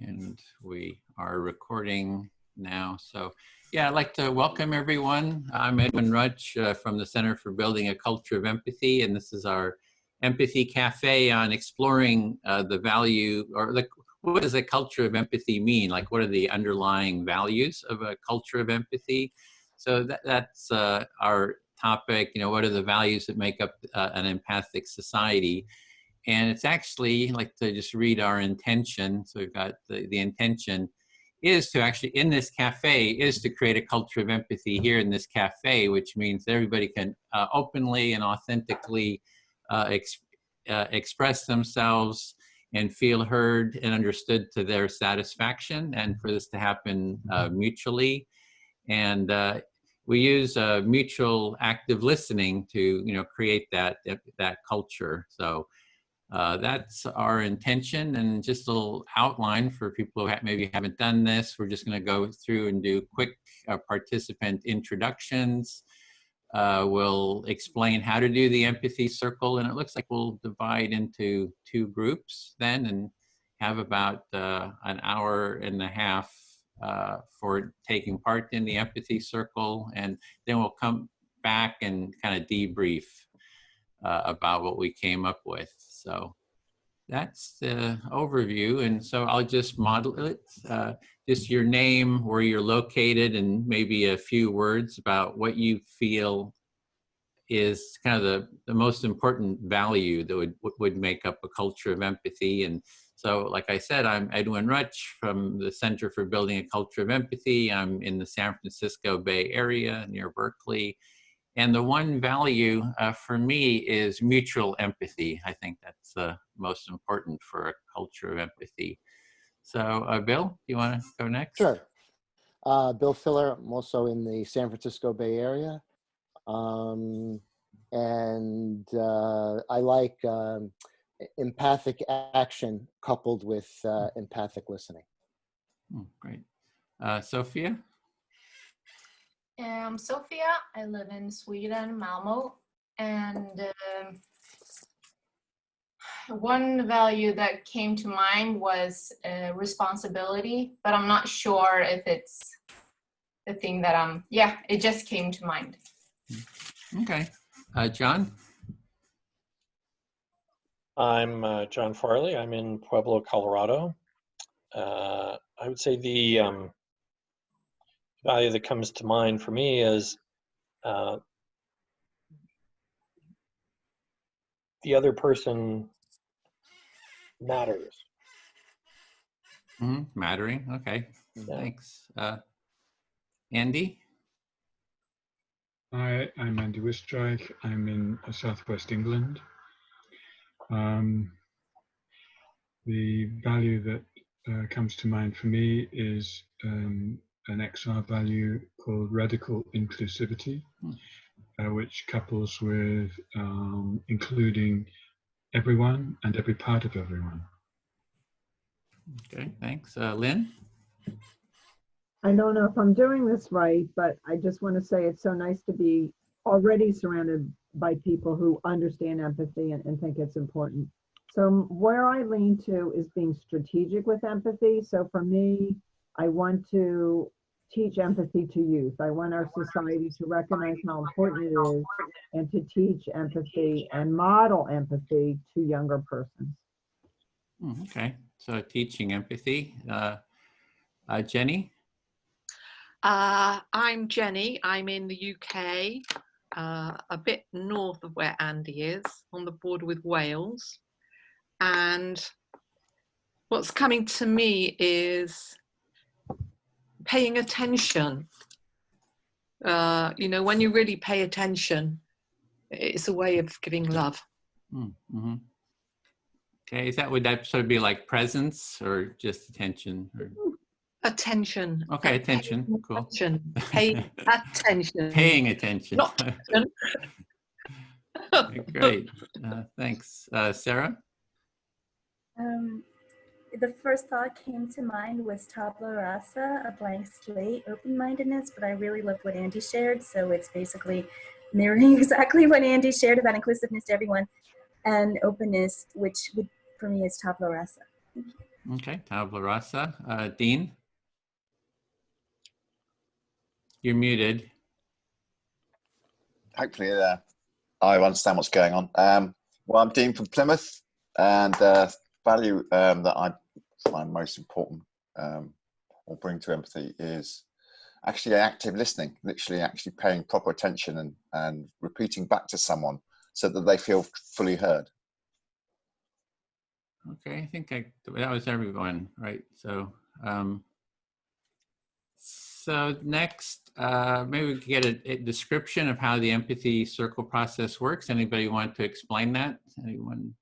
And we are recording now. So yeah, I'd like to welcome everyone. I'm Edwin Rutch from the Center for Building a Culture of Empathy, and this is our Empathy Cafe on exploring the value, or like, what does a culture of empathy mean? Like, what are the underlying values of a culture of empathy? So that's our topic. You know, what are the values that make up an empathic society? And it's actually, I'd like to just read our intention. So we've got the intention is to actually, in this cafe, is to create a culture of empathy here in this cafe, which means everybody can openly and authentically express themselves and feel heard and understood to their satisfaction, and for this to happen mutually. And we use mutual active listening to, create that culture. So that's our intention, and just a little outline for people who maybe haven't done this. We're just going to go through and do quick participant introductions. We'll explain how to do the empathy circle, and it looks like we'll divide into 2 groups then, and have about an hour and a half for taking part in the empathy circle, and then we'll come back and kind of debrief about what we came up with. So that's the overview. And so I'll just model it, just your name, where you're located, and maybe a few words about what you feel is kind of the most important value that would make up a culture of empathy. And so, like I said, I'm Edwin Rutch from the Center for Building a Culture of Empathy. I'm in the San Francisco Bay Area near Berkeley. And the one value for me is mutual empathy. I think that's the most important for a culture of empathy. So Bill, do you want to go next? Sure. Bill Filler, I'm also in the San Francisco Bay Area. I like empathic action coupled with empathic listening. Great. Sophia? I'm Sophia. I live in Sweden, Malmö, and one value that came to mind was responsibility, but I'm not sure if it's the thing that it just came to mind. Okay. John? I'm John Farley. I'm in Pueblo, Colorado. I would say the value that comes to mind for me is the other person matters. Mattering. Okay. Yeah. Thanks. Andy? Hi, I'm Andy Wistreich. I'm in southwest England. The value that comes to mind for me is an XR value called radical inclusivity, which couples with including everyone and every part of everyone. Okay, thanks. Lynn? I don't know if I'm doing this right, but I just want to say it's so nice to be already surrounded by people who understand empathy and think it's important. So where I lean to is being strategic with empathy. So for me, I want to teach empathy to youth. I want our society to recognize how important it is and to teach empathy and model empathy to younger persons. Okay, so teaching empathy. Jenny? I'm Jenny. I'm in the UK, a bit north of where Andy is, on the border with Wales. And what's coming to me is paying attention. When you really pay attention, it's a way of giving love. Mm-hmm. Okay, would that sort of be like presence or just attention? Or? Attention. Okay, attention. Cool. Attention. Pay attention. Paying attention. Not attention. Okay, great. Thanks. Sarah? The first thought came to mind was tabula rasa, a blank slate, open-mindedness, but I really loved what Andy shared, so it's basically mirroring exactly what Andy shared about inclusiveness to everyone and openness, which for me is tabula rasa. Thank you. Okay, tabula rasa. Dean? You're muted. Hopefully I understand what's going on. Well, I'm Dean from Plymouth, and value that I find most important or bring to empathy is actually active listening, literally actually paying proper attention and repeating back to someone so that they feel fully heard. Okay, I think that was everyone, right? So, so next, maybe we could get a description of how the empathy circle process works. Anybody want to explain that? Anyone?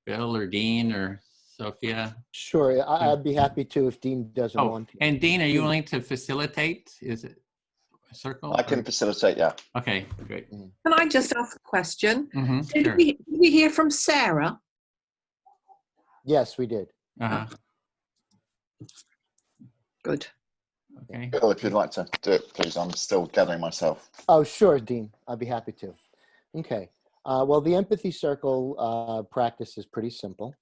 Bill or Dean or Sophia? Sure, I'd be happy to if Dean doesn't want to. And Dean, are you willing to facilitate? Is it a circle? I can facilitate, yeah. Okay, great. Can I just ask a question? Did Sure. we hear from Sarah? Yes, we did. Good. Okay. Bill, if you'd like to do it, please. I'm still gathering myself. Oh, sure, Dean. I'd be happy to. Okay. Well, the empathy circle practice is pretty simple.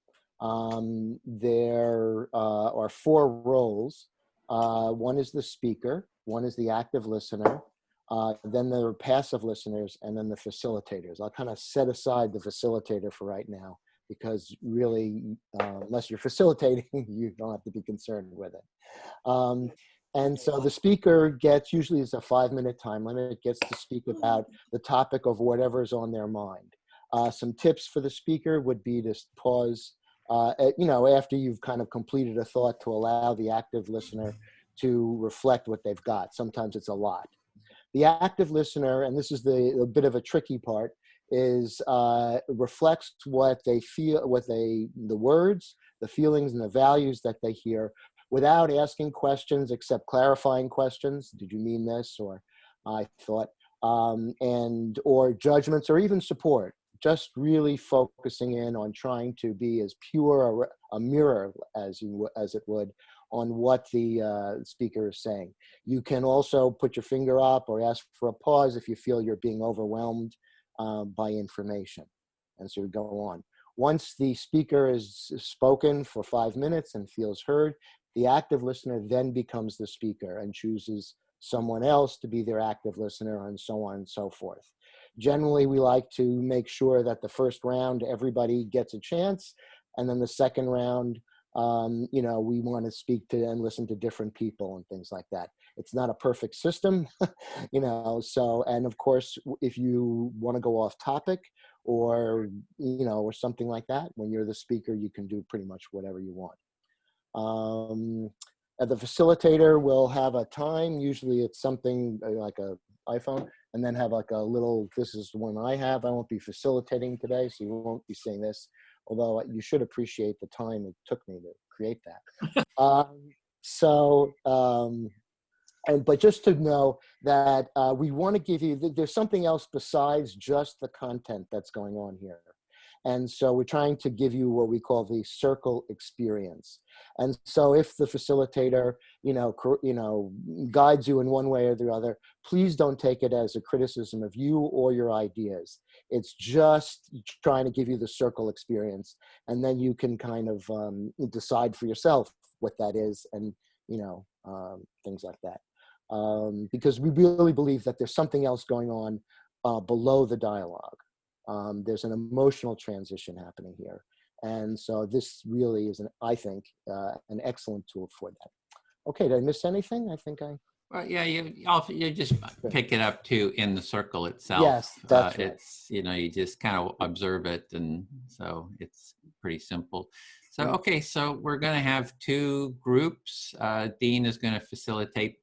There are 4 roles. One is the speaker, one is the active listener, then there are passive listeners, and then the facilitators. I'll kind of set aside the facilitator for right now, because really, unless you're facilitating, you don't have to be concerned with it. And so the speaker gets, usually it's a 5-minute time limit, gets to speak about the topic of whatever's on their mind. Some tips for the speaker would be to pause, after you've kind of completed a thought, to allow the active listener to reflect what they've got. Sometimes it's a lot. The active listener, and this is a bit of a tricky part, is reflects what they feel, the words, the feelings, and the values that they hear, without asking questions except clarifying questions. Did you mean this? Or I thought, or judgments, or even support. Just really focusing in on trying to be as pure a mirror as it would on what the speaker is saying. You can also put your finger up or ask for a pause if you feel you're being overwhelmed by information. And so we go on. Once the speaker is spoken for 5 minutes and feels heard, the active listener then becomes the speaker and chooses someone else to be their active listener, and so on and so forth. Generally, we like to make sure that the first round, everybody gets a chance. And then the second round, we want to speak to and listen to different people and things like that. It's not a perfect system, and of course, if you want to go off topic or something like that, when you're the speaker, you can do pretty much whatever you want. The facilitator will have a time. Usually it's something like a iPhone, and then have like a little, this is the one I have. I won't be facilitating today, so you won't be seeing this, although you should appreciate the time it took me to create that. But just to know that we want to give you, there's something else besides just the content that's going on here. And so we're trying to give you what we call the circle experience. And so if the facilitator, guides you in one way or the other, please don't take it as a criticism of you or your ideas. It's just trying to give you the circle experience. And then you can kind of decide for yourself what that is, and, things like that. Because we really believe that there's something else going on below the dialogue. There's an emotional transition happening here. And so this really is, I think, an excellent tool for that. Okay, did I miss anything? I think I... Well, yeah, you just pick it up too in the circle itself. Yes, that's right. It's, you just kind of observe it, and so it's pretty simple. So, okay, so we're going to have 2 groups. Dean is going to facilitate,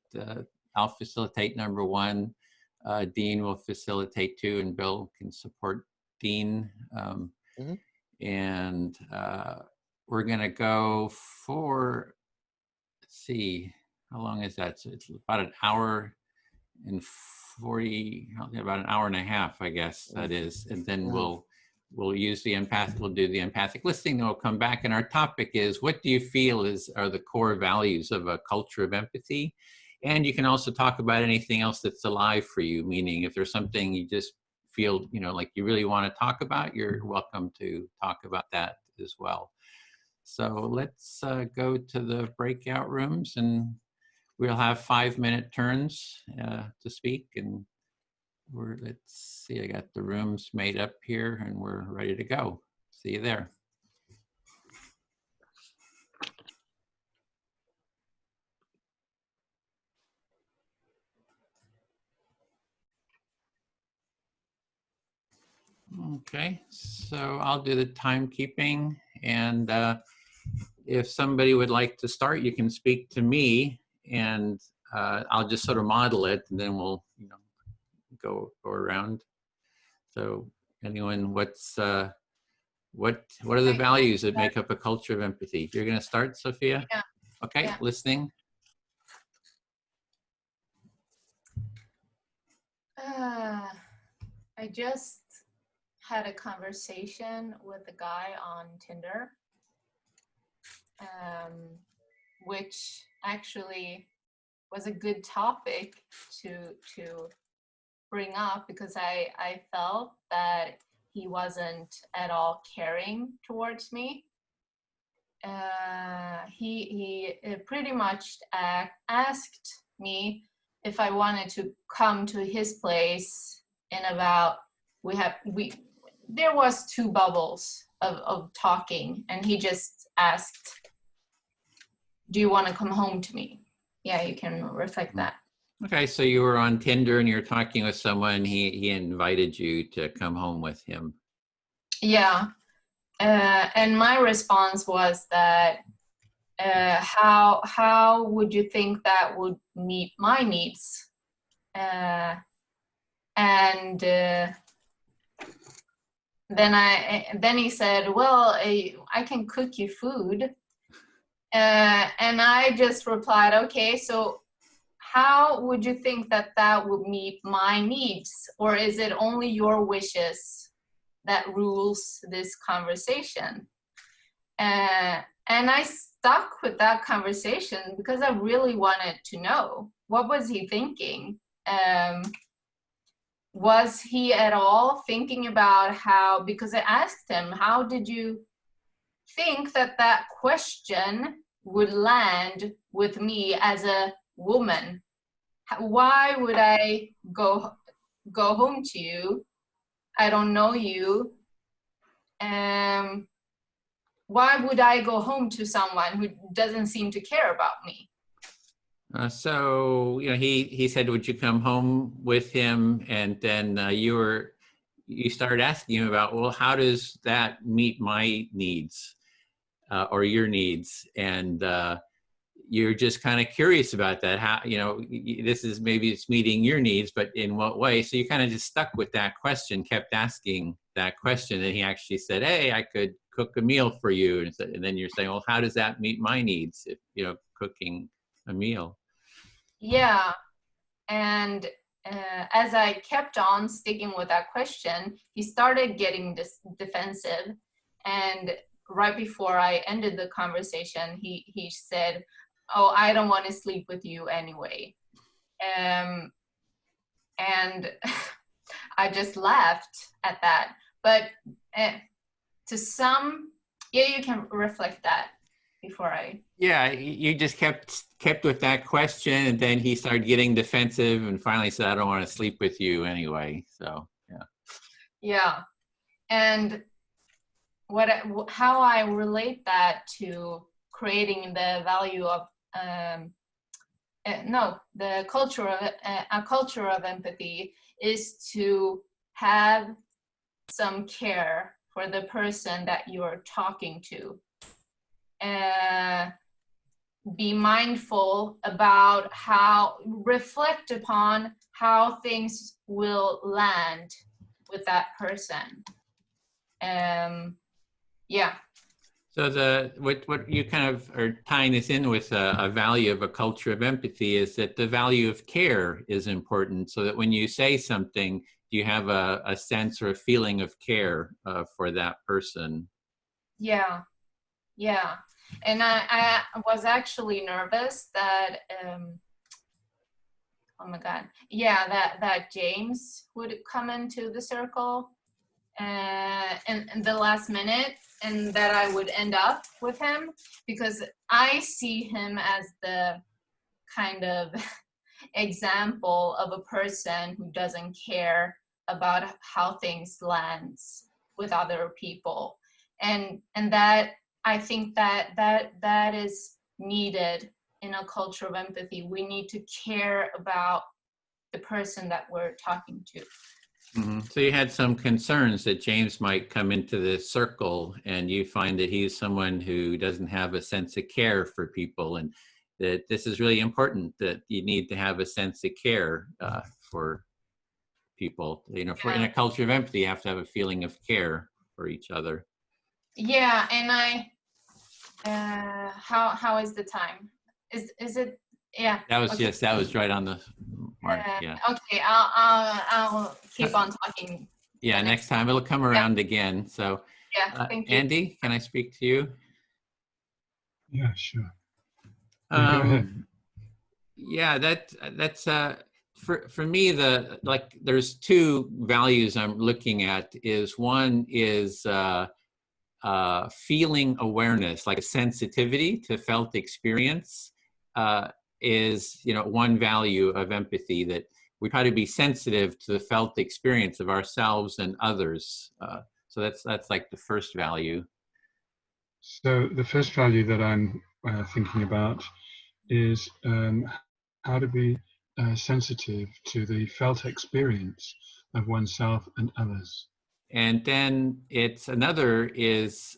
I'll facilitate number 1. Dean will facilitate 2, and Bill can support Dean. And we're going to go for, let's see, how long is that? So it's about an hour and 40, about an hour and a half, I guess that is. And then we'll use the we'll do the empathic listening, then we'll come back. And our topic is, what do you feel are the core values of a culture of empathy? And you can also talk about anything else that's alive for you, meaning if there's something you just feel, like you really want to talk about, you're welcome to talk about that as well. So let's go to the breakout rooms, and we'll have 5-minute turns to speak. And let's see, I got the rooms made up here and we're ready to go. See you there. Okay, so I'll do the timekeeping, and if somebody would like to start, you can speak to me, and I'll just sort of model it, and then we'll, go around. So, anyone, what are the values that make up a culture of empathy? You're going to start, Sophia? Yeah. Okay, Yeah. Listening. I just had a conversation with a guy on Tinder, which actually was a good topic to bring up, because I felt that he wasn't at all caring towards me. He pretty much asked me if I wanted to come to his place in about, there was 2 bubbles of talking, and he just asked, do you want to come home to me? Yeah, you can reflect that. Okay, so you were on Tinder and you're talking with someone, he invited you to come home with him. Yeah, and my response was that, how would you think that would meet my needs? And then he said, well, I can cook you food. And I just replied, okay, so how would you think that that would meet my needs? Or is it only your wishes that rules this conversation? And I stuck with that conversation because I really wanted to know, what was he thinking? Was he at all thinking about how, because I asked him, how did you think that that question would land with me as a woman? Why would I go home to you? I don't know you. Why would I go home to someone who doesn't seem to care about me? So he said, would you come home with him? And then you started asking him about, well, how does that meet my needs or your needs? And you're just kind of curious about that. How, this is, maybe it's meeting your needs, but in what way? So you kind of just stuck with that question, kept asking that question, and he actually said, hey, I could cook a meal for you. And then you're saying, well, how does that meet my needs? If, cooking a meal. Yeah, and as I kept on sticking with that question, he started getting defensive. And right before I ended the conversation, he said, oh, I don't want to sleep with you anyway. And I just laughed at that. But to some, yeah, you can reflect that before I. Yeah, you just kept with that question, and then he started getting defensive and finally said, I don't want to sleep with you anyway. So, yeah. Yeah. And how I relate that to creating the value of, the culture of a culture of empathy is to have some care for the person that you're talking to. Be mindful about reflect upon how things will land with that person. Yeah. So what you kind of are tying this in with a value of a culture of empathy is that the value of care is important, so that when you say something, you have a sense or a feeling of care for that person. Yeah. Yeah. And I was actually nervous that, oh my God, yeah, that James would come into the circle. in the last minute, and that I would end up with him, because I see him as the kind of example of a person who doesn't care about how things lands with other people, and that I think that is needed in a culture of empathy. We need to care about the person that we're talking to. So you had some concerns that James might come into the circle, and you find that he's someone who doesn't have a sense of care for people, and that this is really important, that you need to have a sense of care for people. You know, for in a culture of empathy, you have to have a feeling of care for each other. Yeah, and how is the time? Is it? Yeah. That was okay. that was right on the mark. Yeah. Okay, I'll keep on talking. Yeah, next time it'll come around again. So, yeah, thank you. Andy, can I speak to you? Yeah, sure. Go ahead. Yeah, that's for me, there's two values I'm looking at. Is one is feeling awareness, like a sensitivity to felt experience, is, you know, one value of empathy, that we try to be sensitive to the felt experience of ourselves and others. So that's like the first value. So the first value that I'm thinking about is how to be sensitive to the felt experience of oneself and others. And then it's another is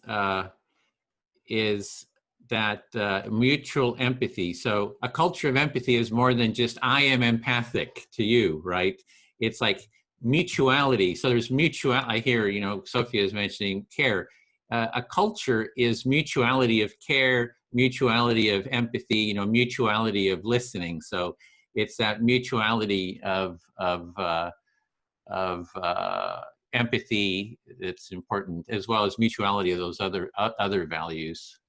that mutual empathy. So a culture of empathy is more than just I am empathic to you, right? It's like mutuality. So there's mutual. I hear, you know, Sophia is mentioning care. A culture is mutuality of care, mutuality of empathy, you know, mutuality of listening. So it's that mutuality of empathy that's important, as well as mutuality of those other values.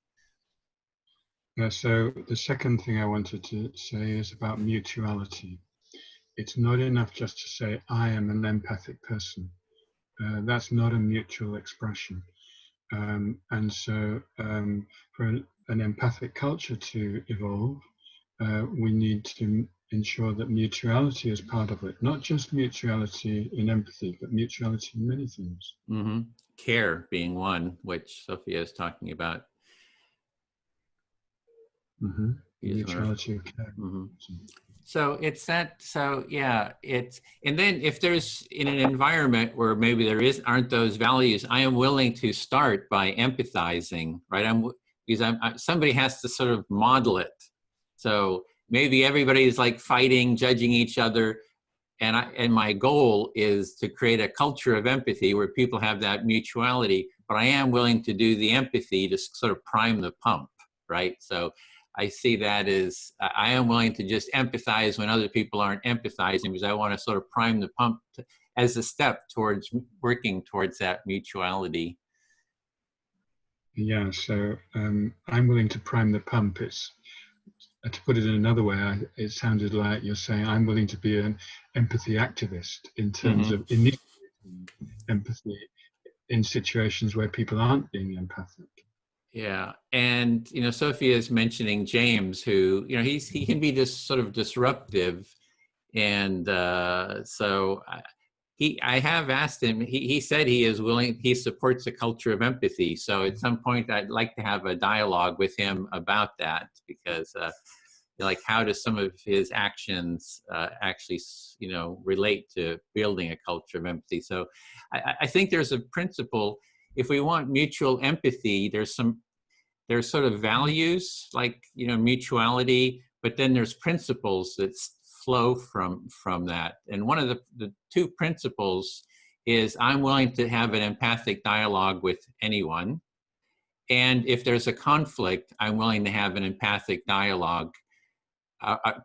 So the second thing I wanted to say is about mutuality. It's not enough just to say I am an empathic person. That's not a mutual expression. And so for an empathic culture to evolve, we need to ensure that mutuality is part of it, not just mutuality in empathy, but mutuality in many things. Mm-hmm. Care being one, which Sophia is talking about. Mm-hmm. Mutuality of care. Mm-hmm. So it's that. So yeah, it's, and then if there's in an environment where maybe aren't those values, I am willing to start by empathizing, right? Because somebody has to sort of model it. So maybe everybody's like fighting, judging each other, and my goal is to create a culture of empathy where people have that mutuality. But I am willing to do the empathy to sort of prime the pump, right? So I see that as I am willing to just empathize when other people aren't empathizing, because I want to sort of prime the pump as a step towards working towards that mutuality. Yeah, so I'm willing to prime the pump. It's, to put it in another way, it sounded like you're saying I'm willing to be an empathy activist in terms of initiating empathy in situations where people aren't being empathic. Yeah, and you know, Sophia is mentioning James, who, you know, he can be just sort of disruptive, and so I have asked him. He said he is willing. He supports a culture of empathy. So at some point, I'd like to have a dialogue with him about that, because like, how do some of his actions actually, you know, relate to building a culture of empathy? So I think there's a principle. If we want mutual empathy, there's sort of values, like, you know, mutuality, but then there's principles that flow from that. And one of the two principles is I'm willing to have an empathic dialogue with anyone. And if there's a conflict, I'm willing to have an empathic dialogue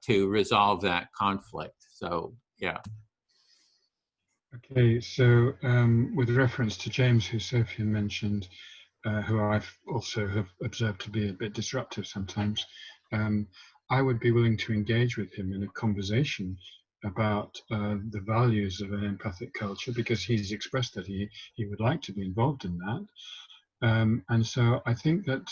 to resolve that conflict. So, yeah. Okay, so with reference to James, who Sophia mentioned, who I've also have observed to be a bit disruptive sometimes, I would be willing to engage with him in a conversation about the values of an empathic culture, because he's expressed that he would like to be involved in that. And so I think that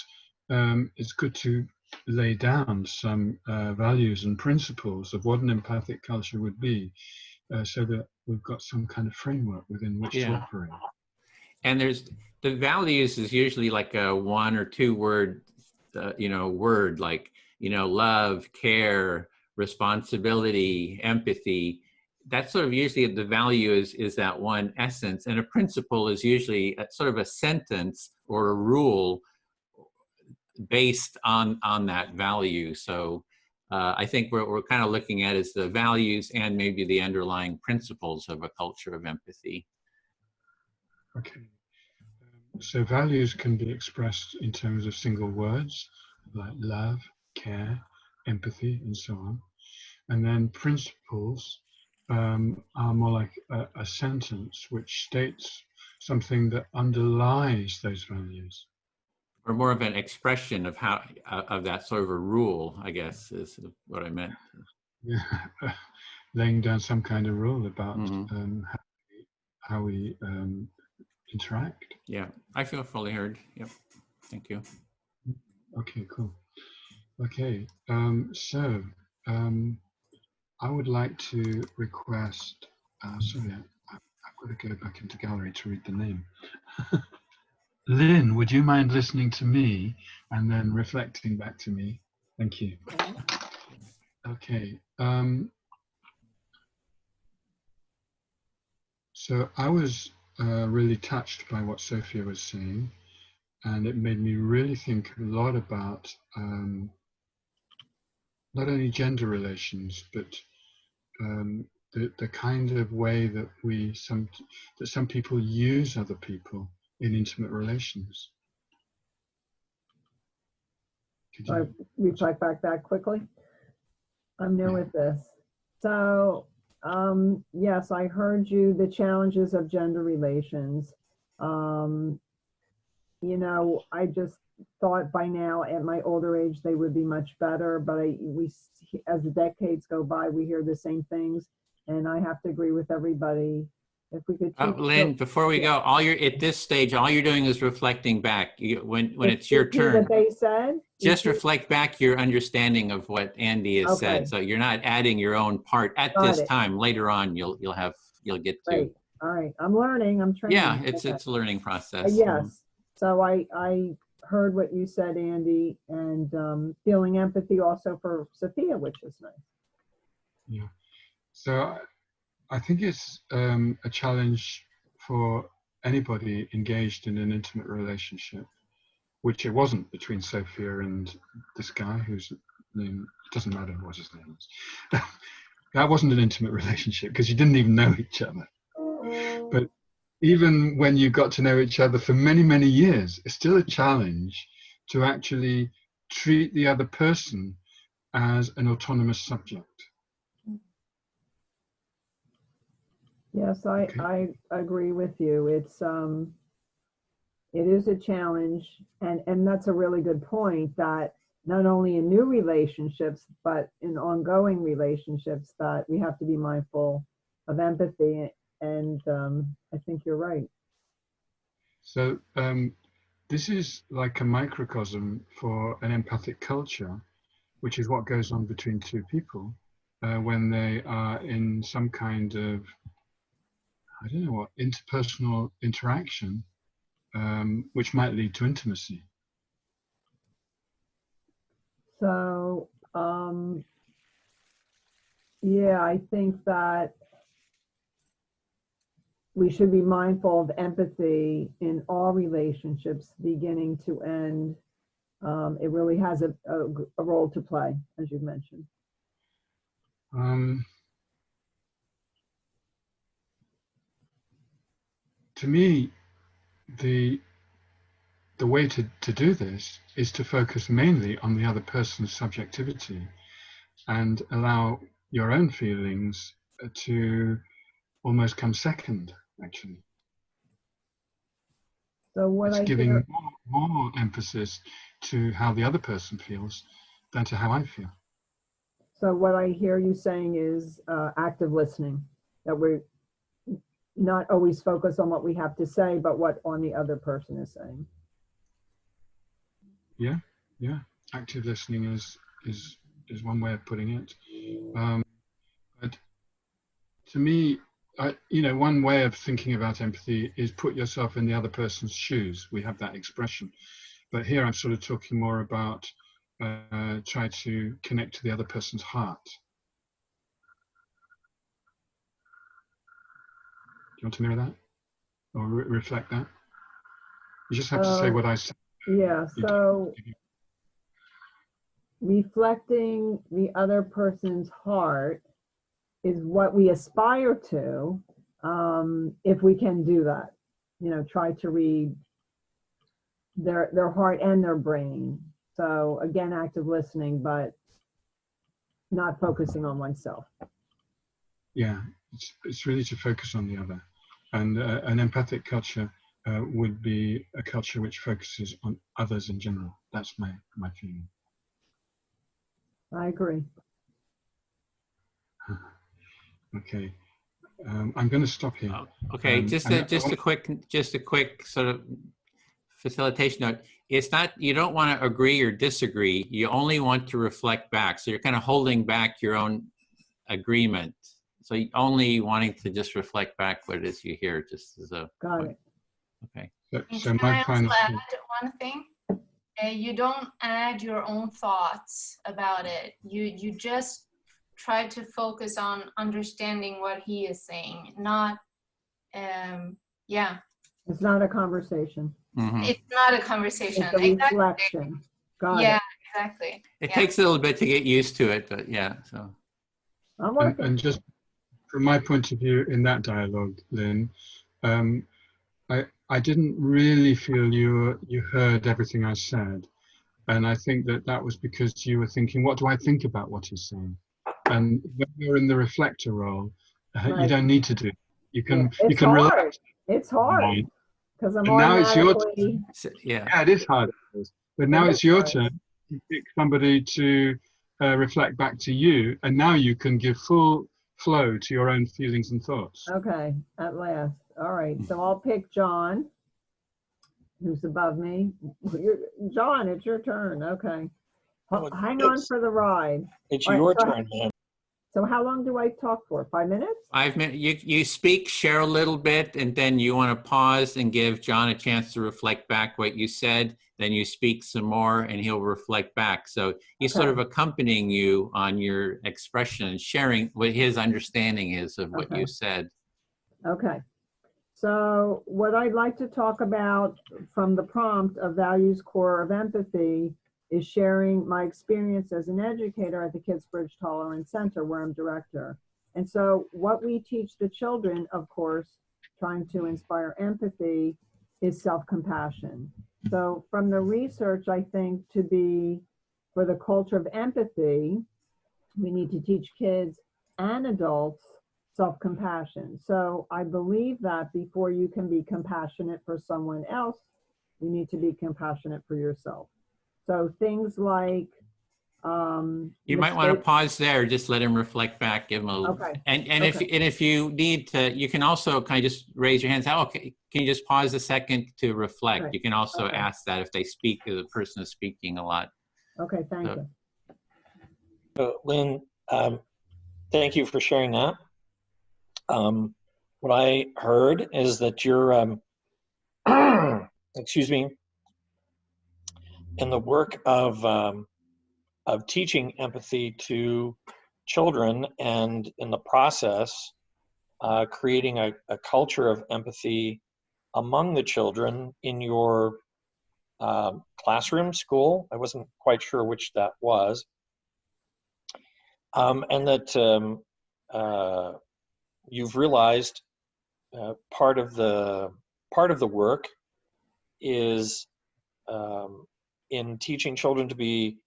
it's good to lay down some values and principles of what an empathic culture would be, so that we've got some kind of framework within which to operate. And there's the values is usually like a 1 or 2 word, word like, love, care, responsibility, empathy. That's sort of usually the value is that one essence, and a principle is usually sort of a sentence or a rule based on that value. So I think what we're kind of looking at is the values and maybe the underlying principles of a culture of empathy. Okay. So values can be expressed in terms of single words like love, care, empathy, and so on. And then principles are more like a sentence which states something that underlies those values. Or more of an expression of how of that sort of a rule, I guess, is what I meant. Yeah. Laying down some kind of rule about how we interact. Yeah, I feel fully heard. Yep, thank you. Okay, cool. Okay, so I would like to request, sorry, I've got to go back into gallery to read the name. Lynn, would you mind listening to me and then reflecting back to me? Thank you. Okay. So I was really touched by what Sophia was saying, and it made me really think a lot about not only gender relations, but the kind of way that some people use other people in intimate relations. Could I reflect back that quickly? I'm new at this. So, yes, I heard you, the challenges of gender relations. I just thought by now at my older age, they would be much better, but as the decades go by, we hear the same things, and I have to agree with everybody. If we could Lynn, before we go, at this stage, all you're doing is reflecting back. When it's your turn, what they said, just reflect back your understanding of what Andy has said. So you're not adding your own part at this time. Later on, you'll get to. Right. All right, I'm learning. I'm training. Yeah, it's a learning process. Yes. So I heard what you said, Andy, and feeling empathy also for Sophia, which is nice. Yeah. So I think it's a challenge for anybody engaged in an intimate relationship, which it wasn't between Sophia and this guy whose name, it doesn't matter what his name is. That wasn't an intimate relationship because you didn't even know each other. But even when you got to know each other for many, many years, it's still a challenge to actually treat the other person as an autonomous subject. Yes, I agree with you. It is a challenge, and that's a really good point, that not only in new relationships, but in ongoing relationships, that we have to be mindful of empathy, and I think you're right. So this is like a microcosm for an empathic culture, which is what goes on between two people when they are in some kind of, I don't know what, interpersonal interaction, which might lead to intimacy. So, yeah, I think that we should be mindful of empathy in all relationships, beginning to end. It really has a role to play, as you mentioned. To me, the way to do this is to focus mainly on the other person's subjectivity and allow your own feelings to almost come second, actually. So what it's giving more emphasis to how the other person feels than to how I feel. So what I hear you saying is active listening, that we're not always focused on what we have to say, but what on the other person is saying. Yeah, yeah. Active listening is one way of putting it. But to me, one way of thinking about empathy is put yourself in the other person's shoes. We have that expression. But here I'm sort of talking more about try to connect to the other person's heart. Do you want to mirror that? Or reflect that? You just have to say what I said. Yeah, so reflecting the other person's heart is what we aspire to, if we can do that. Try to read their heart and their brain. So again, active listening, but not focusing on oneself. Yeah, it's really to focus on the other. And an empathic culture would be a culture which focuses on others in general. That's my feeling. I agree. Okay, I'm going to stop here. Okay, just a quick sort of facilitation note. It's not, you don't want to agree or disagree. You only want to reflect back. So you're kind of holding back your own agreement. So you only wanting to just reflect back what it is you hear, just as a Got point. it. Okay. So my final add one thing? You don't add your own thoughts about it. You just try to focus on understanding what he is saying, not, yeah. It's not a conversation. Mm-hmm. It's not a conversation. It's a reflection. Exactly. Got Yeah, it. exactly. It Yeah. takes a little bit to get used to it, but yeah, so. I'm working. and just from my point of view in that dialogue, Lynn, I didn't really feel you heard everything I said. And I think that was because you were thinking, what do I think about what he's saying? And when you're in the reflector role, Right. you don't need to do it. You can relax. relax. It's hard because I'm And now it's your automatically. Yeah, it is hard. But now it's your turn. You pick somebody to reflect back to you, and now you can give full flow to your own feelings and thoughts. Okay, at last. All right, so I'll pick John, who's above me. John, it's your turn. Okay. Hang on for the ride. It's All right, your so turn, man. So how long do I talk for? 5 minutes? 5 minutes. You speak, share a little bit, and then you want to pause and give John a chance to reflect back what you said. Then you speak some more, and he'll reflect back. So he's sort of accompanying you on your expression and sharing what his understanding is of what you said. Okay. So what I'd like to talk about from the prompt of Values Core of Empathy is sharing my experience as an educator at the Kidsbridge Tolerance Center, where I'm director. And so what we teach the children, of course, trying to inspire empathy, is self-compassion. So from the research, I think for the culture of empathy, we need to teach kids and adults self-compassion. So I believe that before you can be compassionate for someone else, you need to be compassionate for yourself. So things like you might want to pause there, just let him reflect back, give him a little. And if you need to, you can also kind of just raise your hands. Okay, can you just pause a second to reflect? Right. You can also ask that if they speak, the person is speaking a lot. Okay, thank you. So, Lynn, thank you for sharing that. What I heard is that you're, excuse me, in the work of teaching empathy to children, and in the process, creating a culture of empathy among the children in your classroom, school. I wasn't quite sure which that was. And that you've realized part of the work is in teaching children to be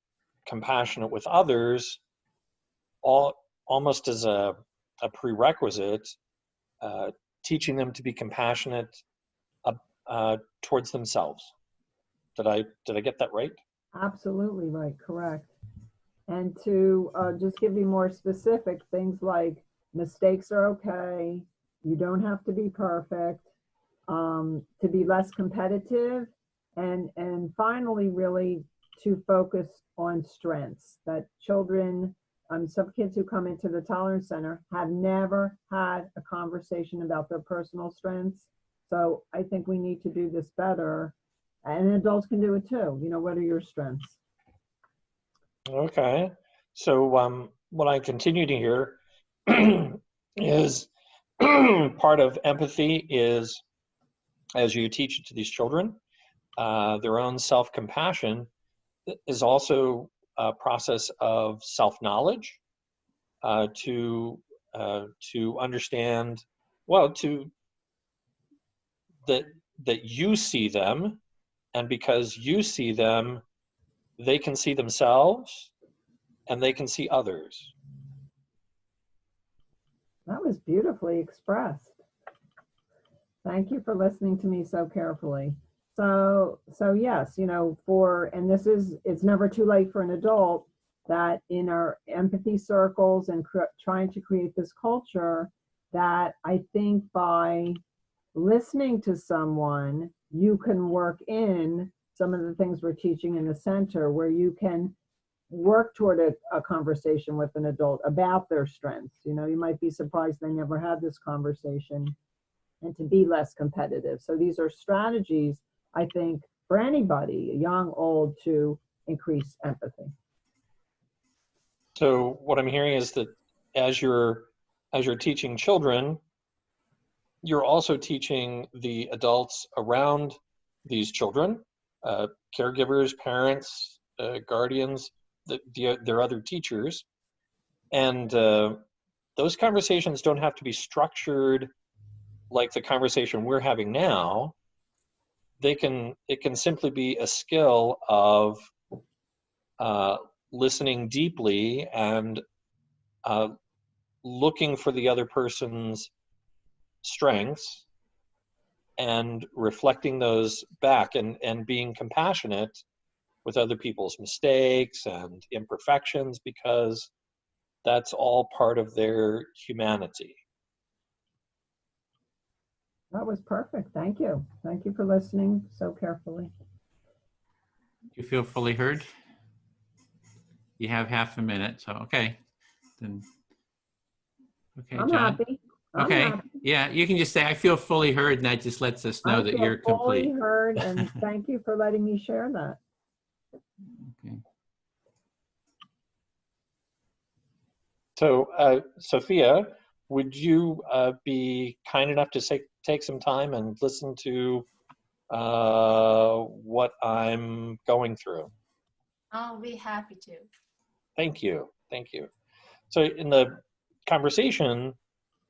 compassionate with others, almost as a prerequisite, teaching them to be compassionate towards themselves. Did I get that right? Absolutely right, correct. and to just give you more specific things like mistakes are okay, you don't have to be perfect, to be less competitive, and finally really to focus on strengths. That children, some kids who come into the Tolerance Center have never had a conversation about their personal strengths. So I think we need to do this better, and adults can do it too. You know, what are your strengths? Okay. So what I continue to hear is part of empathy is, as you teach it to these children, their own self-compassion is also a process of self-knowledge, to understand, well, that you see them, and because you see them, they can see themselves and they can see others. That was beautifully expressed. Thank you for listening to me so carefully. So yes, you know, and it's never too late for an adult, that in our empathy circles and trying to create this culture, that I think by listening to someone, you can work in some of the things we're teaching in the center, where you can work toward a conversation with an adult about their strengths. You know, you might be surprised they never had this conversation, and to be less competitive. So these are strategies, I think, for anybody, young, old, to increase empathy. So what I'm hearing is that as you're teaching children, you're also teaching the adults around these children, caregivers, parents, guardians, their other teachers. And those conversations don't have to be structured like the conversation we're having now. It can simply be a skill of listening deeply and looking for the other person's strengths and reflecting those back, and being compassionate with other people's mistakes and imperfections, because that's all part of their humanity. That was perfect. Thank you. Thank you for listening so carefully. You feel fully heard? You have half a minute, so okay. Then, okay, I'm John. happy. I'm Okay, happy. yeah, you can just say, I feel fully heard, and that just lets us know I that feel you're complete. fully heard, and thank you for letting me share that. Okay. So, Sophia, would you be kind enough to take some time and listen to what I'm going through? I'll be happy to. Thank you. Thank you. So in the conversation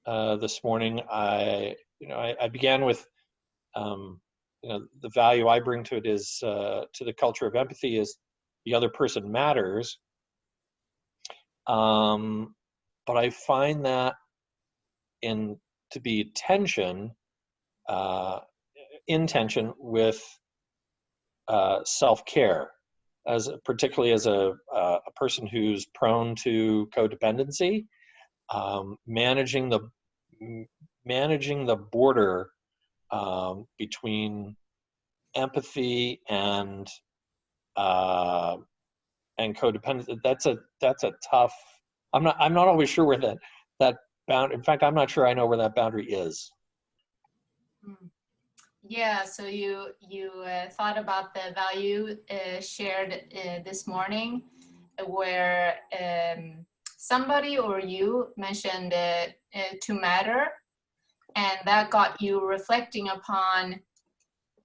this morning, I began with, the value I bring to it is, to the culture of empathy, is the other person matters. But I find that to be tension, in tension with self-care, particularly as a person who's prone to codependency. Managing the border between empathy and codependency. That's a tough. I'm not always sure where that bound. In fact, I'm not sure I know where that boundary is. Yeah, so you thought about the value shared this morning, where somebody or you mentioned to matter, and that got you reflecting upon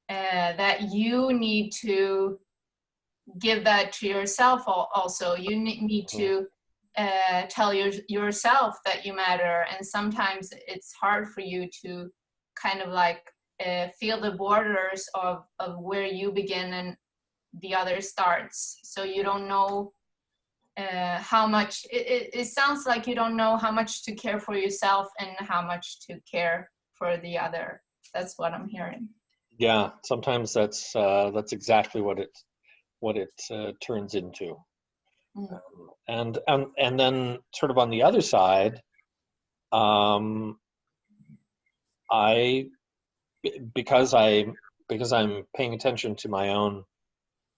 that you need to give that to yourself also. You need to tell yourself that you matter, and sometimes it's hard for you to kind of like feel the borders of where you begin and the other starts. So you don't know how much, it sounds like you don't know how much to care for yourself and how much to care for the other. That's what I'm hearing. Yeah, sometimes that's exactly what it turns into. Mm. And then sort of on the other side, because I'm paying attention to my own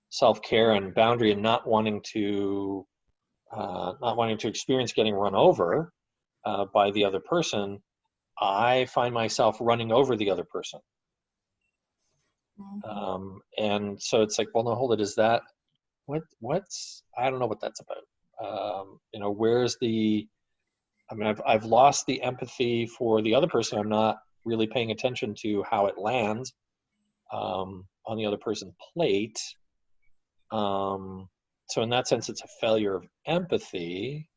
self-care and boundary and not wanting to experience getting run over by the other person, I find myself running over the other person. And so it's like, well, no, hold it. Is that what's I don't know what that's about. You know, where's the? I mean, I've lost the empathy for the other person. I'm not really paying attention to how it lands on the other person's plate. So in that sense, it's a failure of empathy.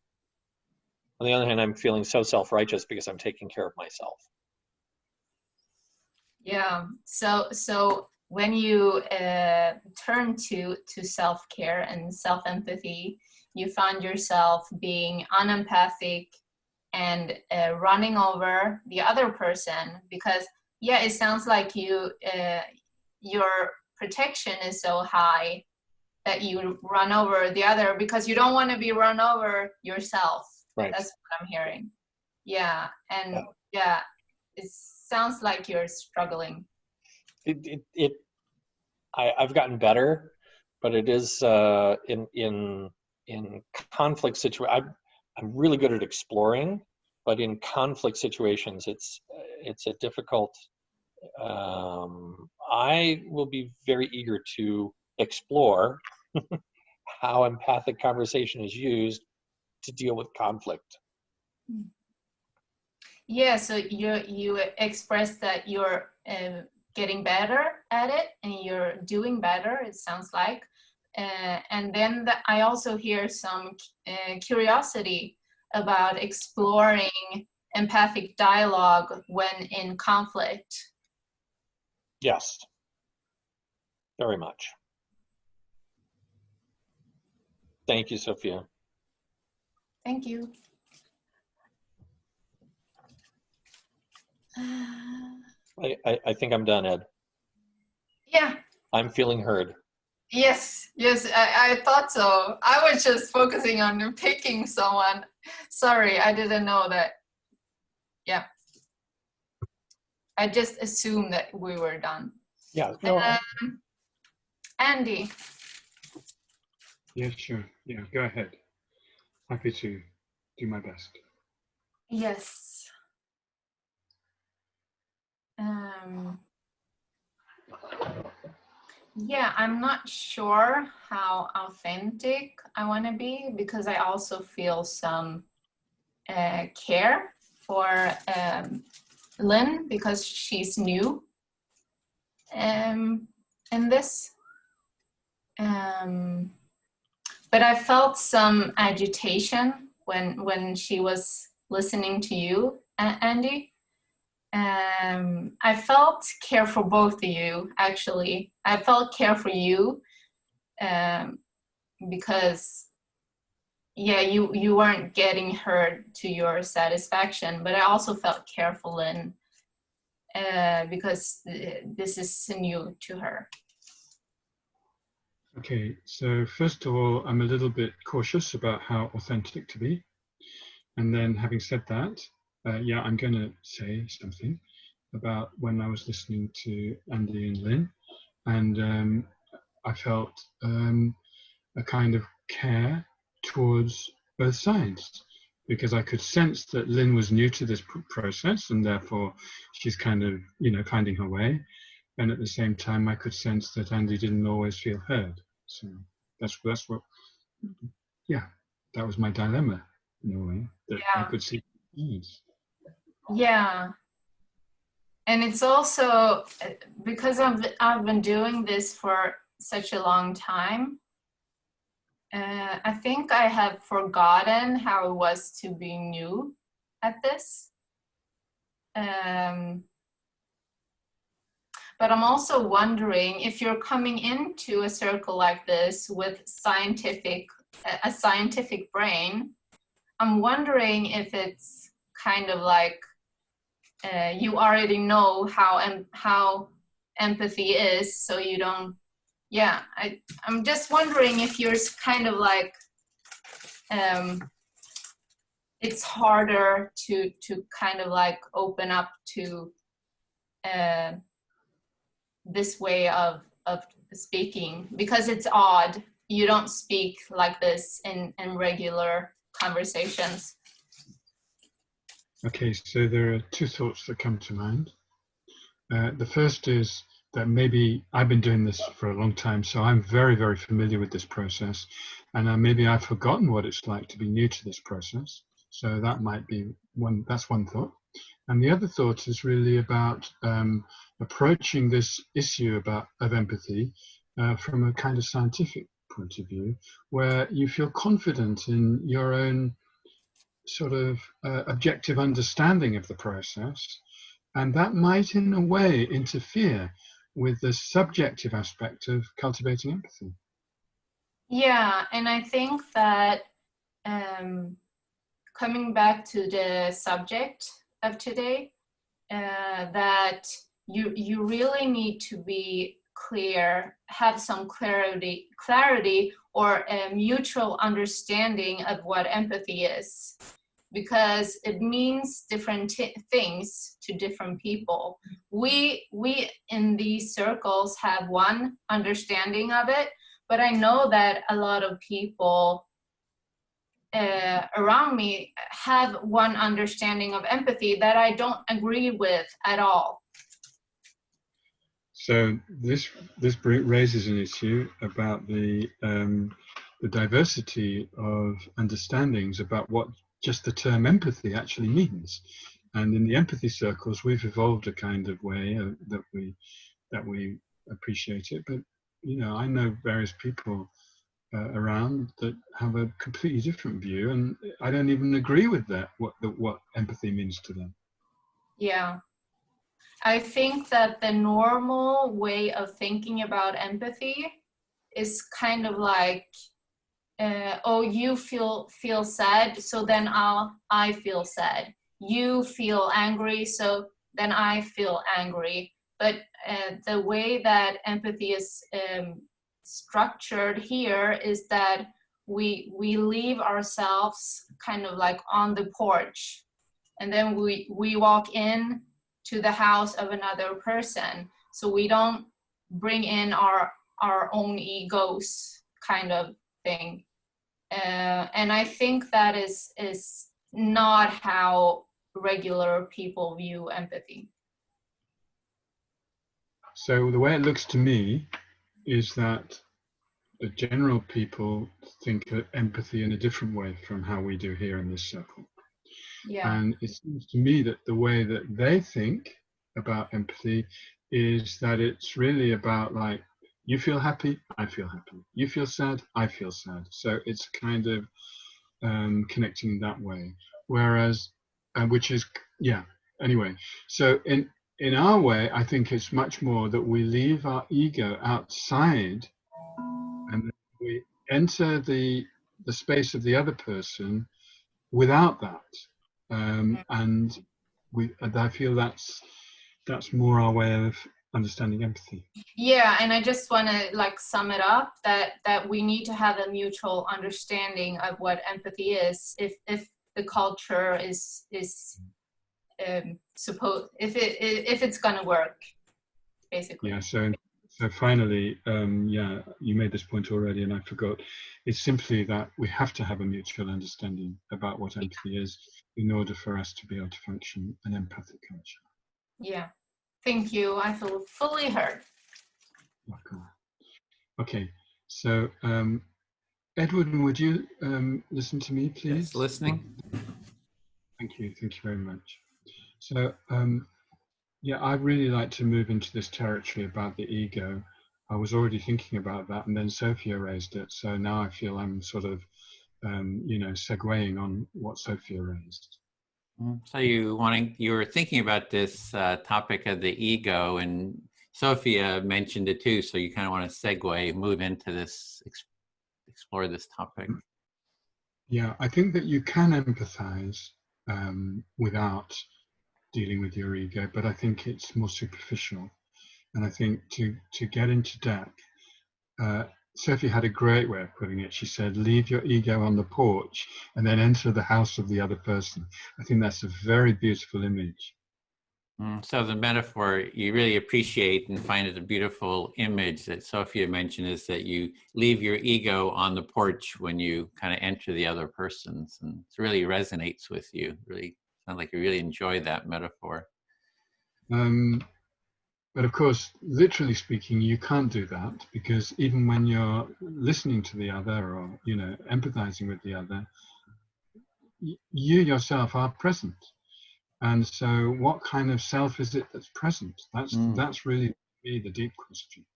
On the other hand, I'm feeling so self-righteous because I'm taking care of myself. Yeah. So when you turn to self-care and self-empathy, you find yourself being unempathic and running over the other person, because yeah, it sounds like you your protection is so high that you run over the other because you don't want to be run over yourself. Right. That's what I'm hearing. Yeah. And yeah, it sounds like you're struggling. I've gotten better, but it is in conflict situation. I'm really good at exploring, but in conflict situations, it's a difficult. I will be very eager to explore how empathic conversation is used to deal with conflict. Yeah, so you expressed that you're getting better at it and you're doing better, it sounds like. And then I also hear some curiosity about exploring empathic dialogue when in conflict. Yes, very much. Thank you, Sophia. Thank you. I think I'm done, Ed. Yeah. I'm feeling heard. Yes, I thought so. I was just focusing on picking someone. Sorry, I didn't know that. Yeah. I just assumed that we were done. Yeah. No. Andy. Yeah, sure. Yeah, go ahead. Happy to do my best. Yes. Yeah, I'm not sure how authentic I want to be because I also feel some care for Lynn because she's new in this. But I felt some agitation when she was listening to you, Andy. I felt care for both of you, actually. I felt care for you because, yeah, you weren't getting heard to your satisfaction, but I also felt care for Lynn because this is new to her. Okay, so first of all, I'm a little bit cautious about how authentic to be. And then having said that, yeah, I'm going to say something about when I was listening to Andy and Lynn, and I felt a kind of care towards both sides because I could sense that Lynn was new to this process and therefore she's kind of, you know, finding her way. And at the same time, I could sense that Andy didn't always feel heard. So that's what, yeah, that was my dilemma in a way, that I could see needs. Yeah. And it's also because I've been doing this for such a long time. I think I have forgotten how it was to be new at this. But I'm also wondering if you're coming into a circle like this with a scientific brain, I'm wondering if it's kind of like you already know how empathy is, so you don't. Yeah, I'm just wondering if you're kind of like it's harder to kind of like open up to this way of speaking, because it's odd. You don't speak like this in regular conversations. Okay, so there are two thoughts that come to mind. The first is that maybe I've been doing this for a long time, so I'm very, very familiar with this process, and maybe I've forgotten what it's like to be new to this process. So that might be one. That's one thought. And the other thought is really about approaching this issue of empathy from a kind of scientific point of view, where you feel confident in your own sort of objective understanding of the process, and that might in a way interfere with the subjective aspect of cultivating empathy. Yeah, and I think that coming back to the subject of today, that you really need to be clear, have some clarity or a mutual understanding of what empathy is, because it means different things to different people. We in these circles have one understanding of it, but I know that a lot of people around me have one understanding of empathy that I don't agree with at all. So this raises an issue about the diversity of understandings about what just the term empathy actually means. And in the empathy circles, we've evolved a kind of way that we appreciate it. But you know, I know various people around that have a completely different view, and I don't even agree with that. What empathy means to them. Yeah. I think that the normal way of thinking about empathy is kind of like, oh, you feel sad, so then I feel sad. You feel angry, so then I feel angry. But the way that empathy is structured here is that we leave ourselves kind of like on the porch, and then we walk in to the house of another person. So we don't bring in our own egos, kind of thing. And I think that is not how regular people view empathy. So the way it looks to me is that the general people think of empathy in a different way from how we do here in this circle. Yeah. And it seems to me that the way that they think about empathy is that it's really about, like, you feel happy, I feel happy. You feel sad, I feel sad. So it's kind of connecting that way. Whereas, which is, yeah, anyway. So in our way, I think it's much more that we leave our ego outside and we enter the space of the other person without that. And I feel that's more our way of understanding empathy. Yeah, and I just want to like sum it up that we need to have a mutual understanding of what empathy is. If the culture is supposed, if it's gonna work, basically. Yeah. So finally, yeah, you made this point already, and I forgot. It's simply that we have to have a mutual understanding about what empathy is in order for us to be able to function an empathic culture. Yeah. Thank you. I feel fully heard. Okay. So, Edward, would you listen to me, please? Yes, listening. Thank you. Thank you very much. So, yeah, I'd really like to move into this territory about the ego. I was already thinking about that, and then Sophia raised it. So now I feel I'm sort of, you know, segueing on what Sophia raised. So you were thinking about this topic of the ego, and Sophia mentioned it too. So you kind of want to segue, move into this, explore this topic. Yeah, I think that you can empathize without dealing with your ego, but I think it's more superficial. And I think to get into depth, Sophie had a great way of putting it. She said, leave your ego on the porch and then enter the house of the other person. I think that's a very beautiful image. So the metaphor you really appreciate and find it a beautiful image that Sophia mentioned is that you leave your ego on the porch when you kind of enter the other person's, and it really resonates with you. Really sounds like you really enjoy that metaphor. But of course, literally speaking, you can't do that, because even when you're listening to the other, or empathizing with the other, you yourself are present. And so what kind of self is it that's present? That's really the deep question.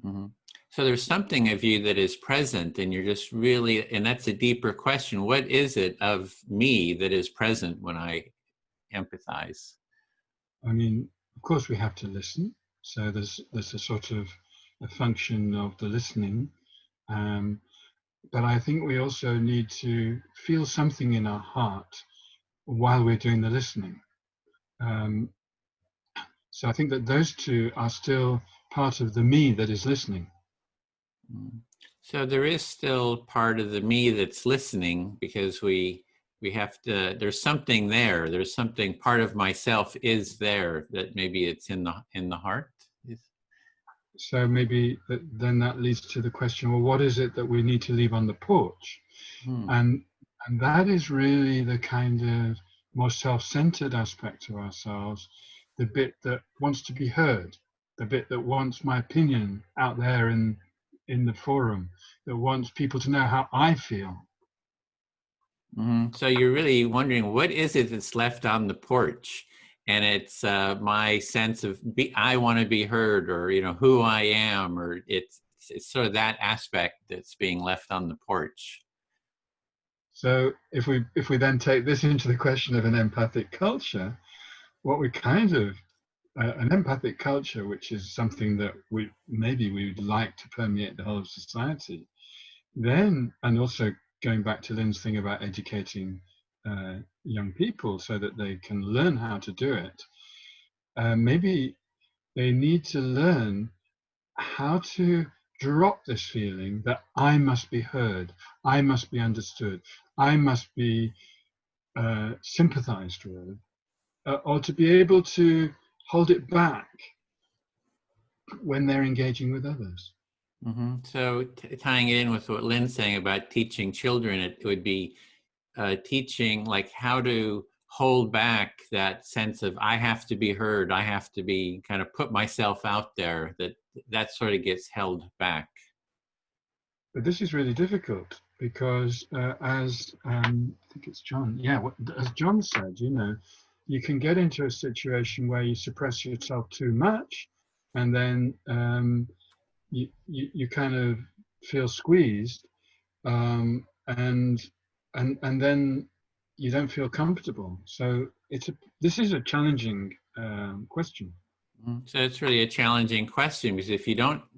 Mm-hmm. So there's something of you that is present, and you're just really, and that's a deeper question. What is it of me that is present when I empathize? I mean, of course we have to listen. So there's a sort of a function of the listening. But I think we also need to feel something in our heart while we're doing the listening. So I think that those two are still part of the me that is listening. So there is still part of the me that's listening, because we have to, there's something there. There's something, part of myself is there, that maybe it's in the heart. So maybe then that leads to the question, well, what is it that we need to leave on the porch? And that is really the kind of more self-centered aspect of ourselves, the bit that wants to be heard, the bit that wants my opinion out there in the forum, that wants people to know how I feel. So you're really wondering, what is it that's left on the porch? And it's my sense of I want to be heard, or who I am, or it's sort of that aspect that's being left on the porch. So if we then take this into the question of an empathic culture, what we kind of an empathic culture, which is something that we would like to permeate the whole of society, then, and also going back to Lynn's thing about educating young people so that they can learn how to do it, maybe they need to learn how to drop this feeling that I must be heard, I must be understood, I must be sympathized with, or to be able to hold it back when they're engaging with others. So tying it in with what Lynn's saying about teaching children, it would be teaching like how to hold back that sense of I have to be heard, I have to be kind of put myself out there, that sort of gets held back. But this is really difficult because as I think it's John, as John said, you can get into a situation where you suppress yourself too much, and then you kind of feel squeezed, and then you don't feel comfortable. So this is a challenging question. So it's really a challenging question, because if you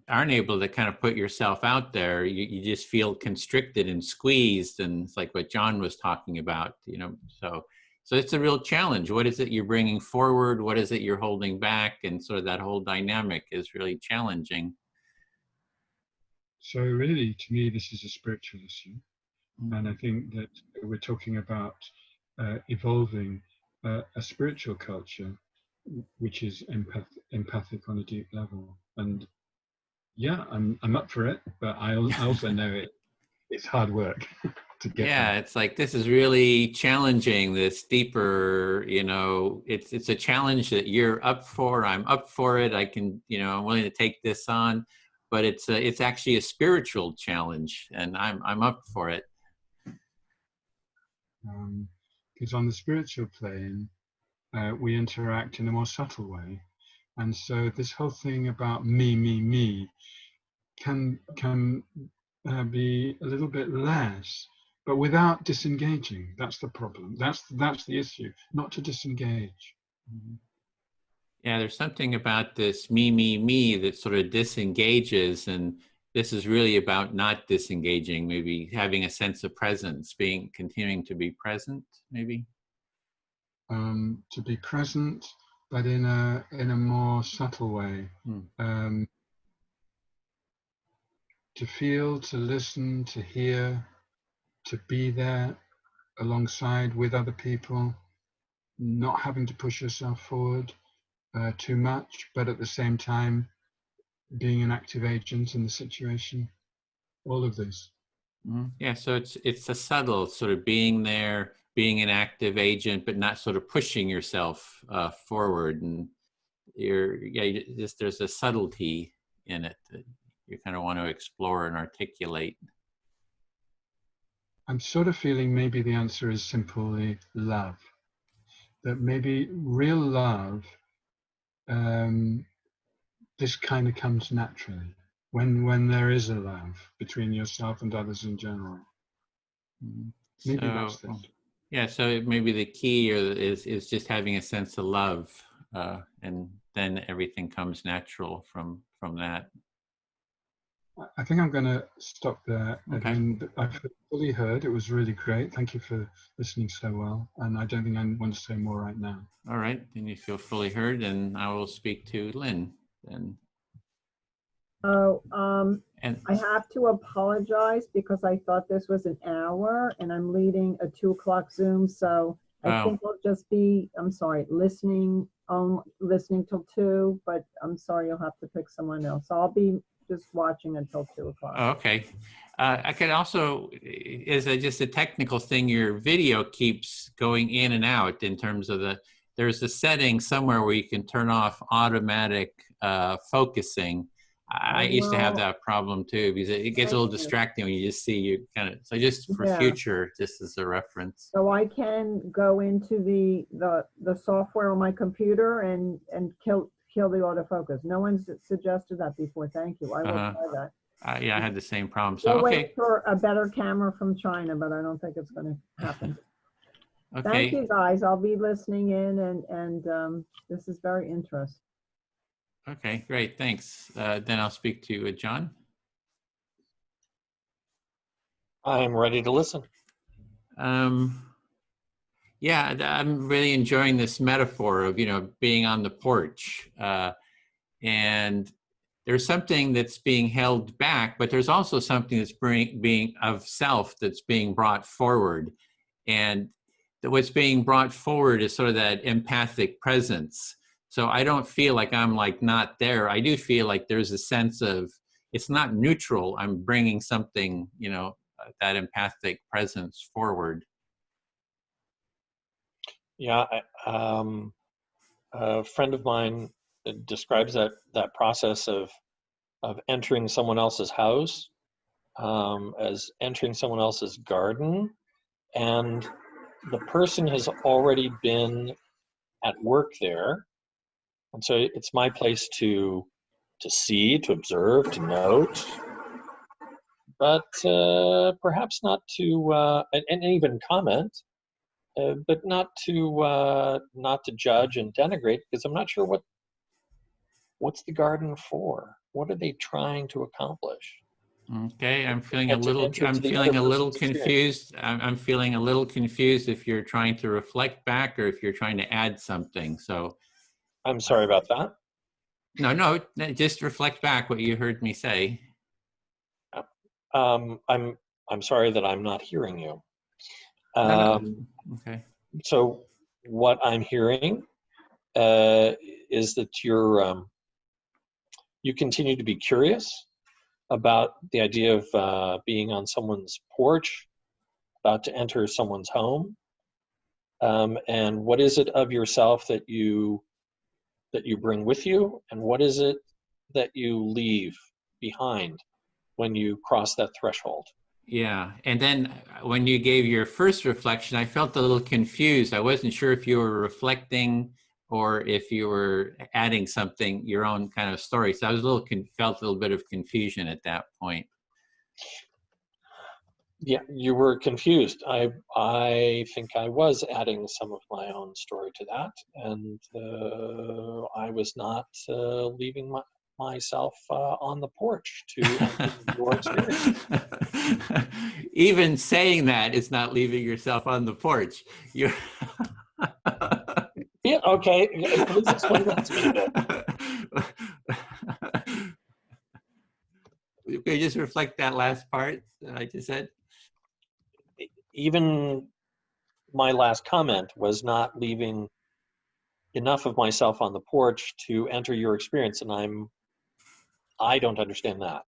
aren't able to kind of put yourself out there, you just feel constricted and squeezed, and it's like what John was talking about, so it's a real challenge. What is it you're bringing forward? What is it you're holding back? And sort of that whole dynamic is really challenging. So really, to me, this is a spiritual issue. And I think that we're talking about evolving a spiritual culture, which is empathic on a deep level. And yeah, I'm up for it, but I also know it's hard work to get there. It's like, this is really challenging, this deeper, it's a challenge that you're up for. I'm up for it. I can, I'm willing to take this on, but it's actually a spiritual challenge, and I'm up for it. Because on the spiritual plane, we interact in a more subtle way. And so this whole thing about me can be a little bit less, but without disengaging. That's the problem. That's the issue, not to disengage. Yeah, there's something about this me that sort of disengages, and this is really about not disengaging, maybe having a sense of presence, continuing to be present, maybe. To be present, but in a more subtle way. feel, to listen, to hear, to be there alongside with other people, not having to push yourself forward too much, but at the same time being an active agent in the situation. All of this. Yeah, so it's a subtle sort of being there, being an active agent, but not sort of pushing yourself forward. And there's a subtlety in it that you kind of want to explore and articulate. I'm sort of feeling maybe the answer is simply love. That maybe real love, this kind of comes naturally when there is a love between yourself and others in general. Maybe that's this. Yeah, so maybe the key is just having a sense of love, and then everything comes natural from that. I think I'm going to stop there. Okay. And I fully heard. It was really great. Thank you for listening so well. And I don't think I want to say more right now. All right, then you feel fully heard, and I will speak to Lynn then. Oh, And I have to apologize because I thought this was an hour and I'm leading a 2 o'clock Zoom. So I think I'll just be, I'm sorry, listening till 2, but I'm sorry, you'll have to pick someone else. So I'll be just watching until 2 o'clock. Oh, okay. I could also, just a technical thing, your video keeps going in and out in terms of there's a setting somewhere where you can turn off automatic focusing. I used to have that problem too, because it gets a little distracting when you just see you kind of, so just for future, just as a reference. So I can go into the software on my computer and kill the autofocus. No one's suggested that before. Thank you. I will try that. Yeah, I had the same problem. So we'll wait for a better camera from China, but I don't think it's going to happen. Okay. Thank you, guys. I'll be listening in, and this is very interesting. Okay, great. Thanks. Then I'll speak to John. I'm ready to listen. Yeah, I'm really enjoying this metaphor of, being on the porch. And there's something that's being held back, but there's also something that's being of self that's being brought forward. And what's being brought forward is sort of that empathic presence. So I don't feel like I'm not there. I do feel like there's a sense of, it's not neutral. I'm bringing something, that empathic presence forward. Yeah, a friend of mine describes that process of entering someone else's house as entering someone else's garden, and the person has already been at work there, and so it's my place to see, to observe, to note, but perhaps not to and even comment. But not to judge and denigrate, because I'm not sure what's the garden for. What are they trying to accomplish? Okay, I'm feeling a little confused. I'm feeling a little confused if you're trying to reflect back or if you're trying to add something. So I'm sorry about that. No, just reflect back what you heard me say. I'm sorry that I'm not hearing you. No. Okay. So what I'm hearing is that you continue to be curious about the idea of being on someone's porch, about to enter someone's home, and what is it of yourself that you bring with you, and what is it that you leave behind when you cross that threshold? Yeah, and then when you gave your first reflection, I felt a little confused. I wasn't sure if you were reflecting or if you were adding something, your own kind of story. So I was felt a little bit of confusion at that point. Yeah, you were confused. I think I was adding some of my own story to that, and I was not leaving myself on the porch to enter your experience. Even saying that is not leaving yourself on the porch. You're Yeah, okay. Please explain that to me a bit. Could you just reflect that last part that I just said? Even my last comment was not leaving enough of myself on the porch to enter your experience, and I don't understand that.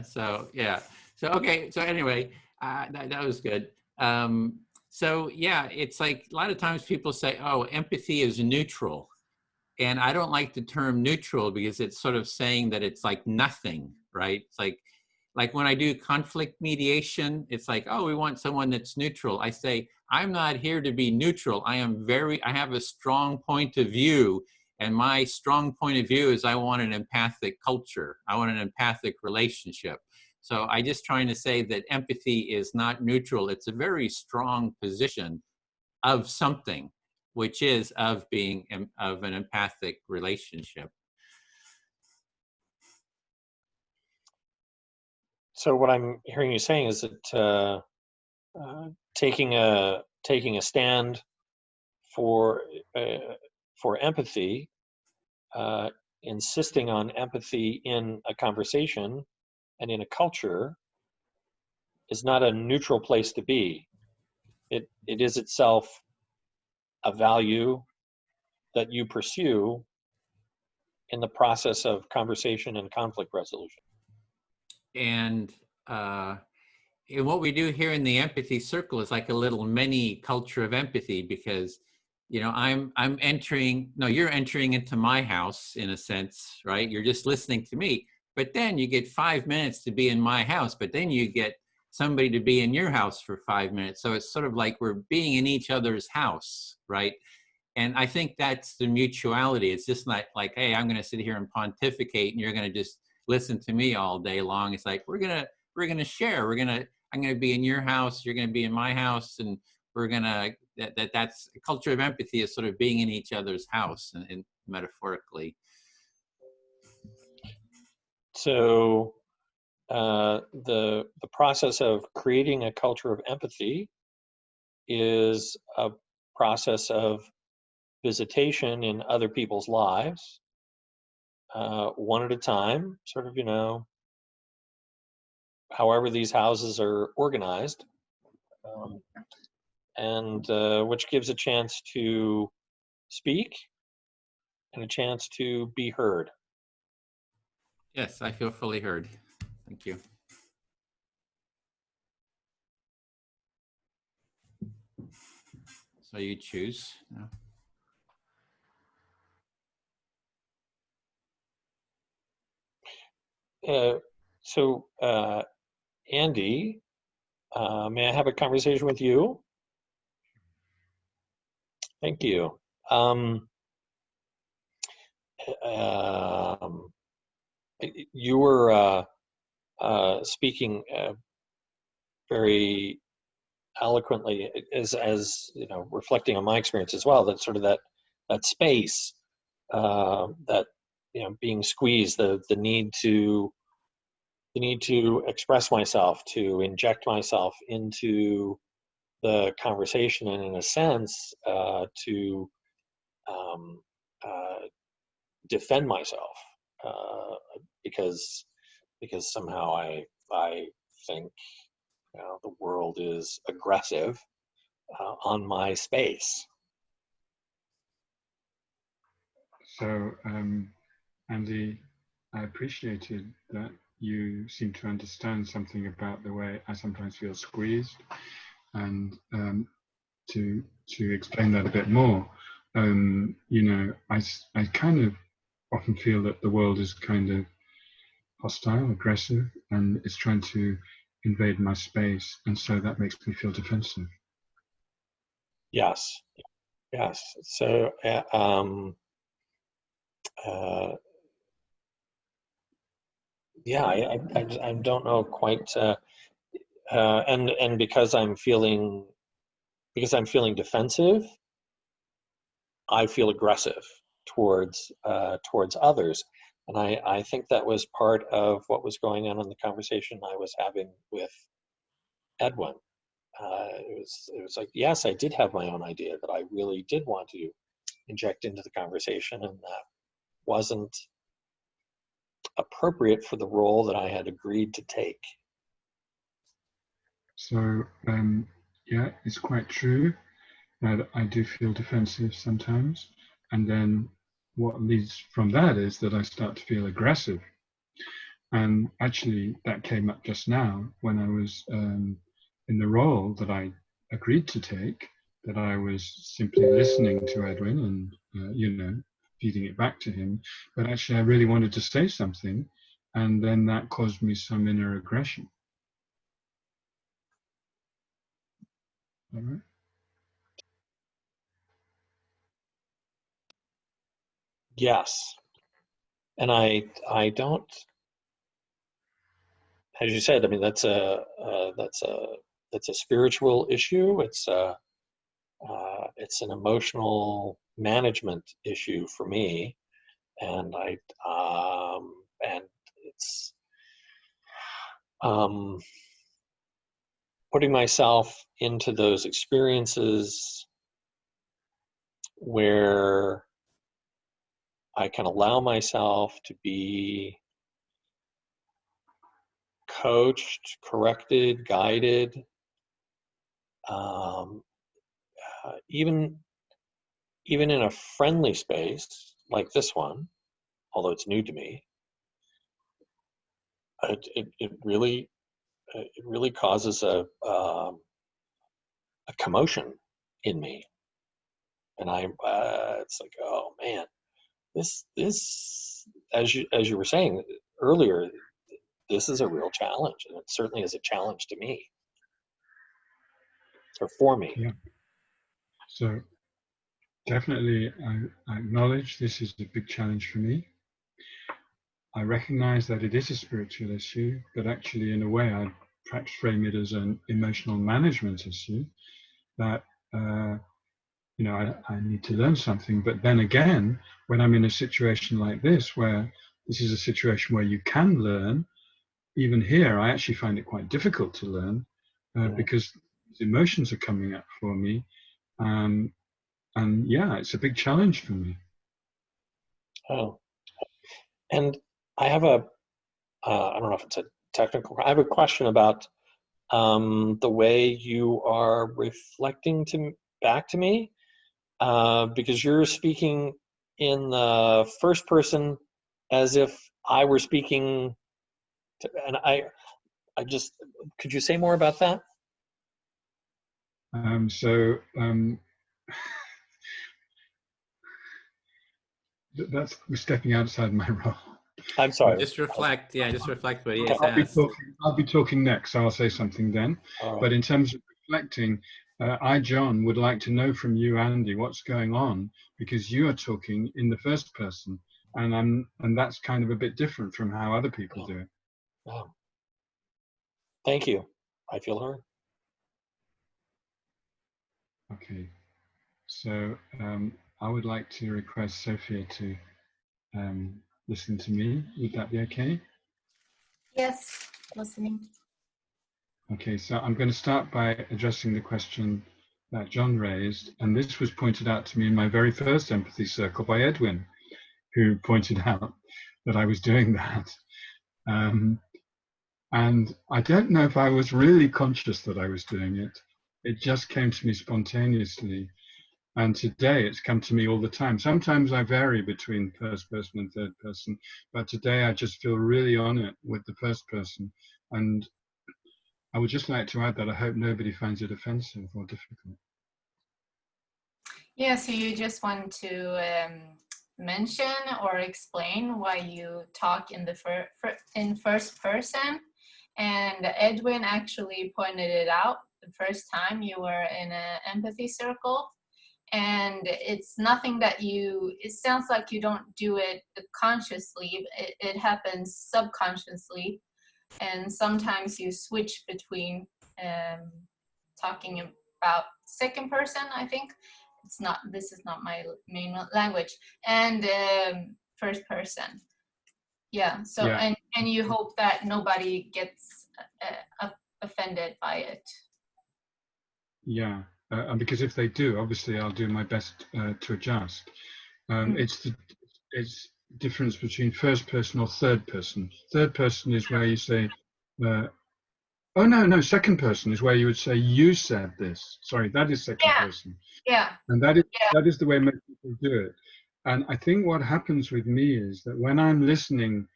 So yeah. So okay. So anyway, that was good. So yeah, it's like a lot of times people say, "Oh, empathy is neutral," and I don't like the term neutral because it's sort of saying that it's like nothing, right? It's like when I do conflict mediation, it's like, "Oh, we want someone that's neutral." I say, "I'm not here to be neutral. I have a strong point of view." And my strong point of view is I want an empathic culture. I want an empathic relationship. So I just trying to say that empathy is not neutral. It's a very strong position of something, which is of an empathic relationship. So what I'm hearing you saying is that taking a stand for empathy, insisting on empathy in a conversation and in a culture is not a neutral place to be. It is itself a value that you pursue in the process of conversation and conflict resolution. And what we do here in the empathy circle is like a little mini culture of empathy, because you're entering into my house in a sense, right? You're just listening to me, but then you get 5 minutes to be in my house, but then you get somebody to be in your house for 5 minutes. So it's sort of like we're being in each other's house, right? And I think that's the mutuality. It's just not like, hey, I'm going to sit here and pontificate and you're going to just listen to me all day long. It's like, we're going to share. I'm going to be in your house. You're going to be in my house. And that's a culture of empathy, is sort of being in each other's house and metaphorically. So the process of creating a culture of empathy is a process of visitation in other people's lives, one at a time, sort of, however these houses are organized, and which gives a chance to speak and a chance to be heard. Yes, I feel fully heard. Thank you. So you choose. So Andy, may I have a conversation with you? Thank you. You were speaking very eloquently, as reflecting on my experience as well. That sort of that space, that being squeezed, the need to express myself, to inject myself into the conversation, and in a sense, to defend myself, because somehow I think the world is aggressive on my space. So, Andy, I appreciated that you seem to understand something about the way I sometimes feel squeezed, and to explain that a bit more, I kind of often feel that the world is kind of hostile, aggressive, and it's trying to invade my space, and so that makes me feel defensive. Yes. So yeah, I don't know quite, and because I'm feeling defensive, I feel aggressive towards others, and I think that was part of what was going on in the conversation I was having with Edwin. It was like, yes, I did have my own idea that I really did want to inject into the conversation, and that wasn't appropriate for the role that I had agreed to take. So, yeah, it's quite true that I do feel defensive sometimes. And then what leads from that is that I start to feel aggressive. And actually, that came up just now when I was in the role that I agreed to take, that I was simply listening to Edwin and, you know, feeding it back to him. But actually, I really wanted to say something. And then that caused me some inner aggression. All right. Yes. And I don't, as you said, I mean, that's a spiritual issue. It's an emotional management issue for me, and and it's putting myself into those experiences where I can allow myself to be coached, corrected, guided, even in a friendly space like this one, although it's new to me. It really causes a commotion in me, and it's like, oh man, this as you were saying earlier, this is a real challenge, and it certainly is a challenge to me, or for me. Yeah. So definitely, I acknowledge this is a big challenge for me. I recognize that it is a spiritual issue, but actually, in a way, I'd perhaps frame it as an emotional management issue. That you know, I need to learn something. But then again, when I'm in a situation like this, where this is a situation where you can learn, even here, I actually find it quite difficult to learn because emotions are coming up for me. And yeah, it's a big challenge for me. Oh, and I have I don't know if it's a technical, I have a question about the way you are reflecting back to me, because you're speaking in the first person as if I were speaking to, and I just, could you say more about that? That's stepping outside my role. I'm sorry. Just reflect, yeah, just reflect what he has asked. I'll be talking next, so I'll say something then. Right. But in terms of reflecting, I, John, would like to know from you, Andy, what's going on, because you are talking in the first person, and that's kind of a bit different from how other people do it. Oh. Thank you. I feel heard. Okay, so I would like to request Sophia to listen to me. Would that be okay? Yes, listening. Okay, so I'm going to start by addressing the question that John raised, and this was pointed out to me in my very first empathy circle by Edwin, who pointed out that I was doing that. And I don't know if I was really conscious that I was doing it. It just came to me spontaneously. And today it's come to me all the time. Sometimes I vary between first person and third person, but today I just feel really on it with the first person. And I would just like to add that I hope nobody finds it offensive or difficult. Yeah, so you just want to mention or explain why you talk in the in first person. And Edwin actually pointed it out the first time you were in an empathy circle. And it's nothing that it sounds like you don't do it consciously. It happens subconsciously. And sometimes you switch between talking about second person, I think. This is not my main language, and first person. Yeah, so yeah. And you hope that nobody gets offended by it. Yeah, and because if they do, obviously I'll do my best to adjust. It's difference between first person or third person. Third person is where you say, oh no, second person is where you would say, you said this. Sorry, that is second person. Yeah. And that is the way most people do it. And I think what happens with me is that when I'm listening,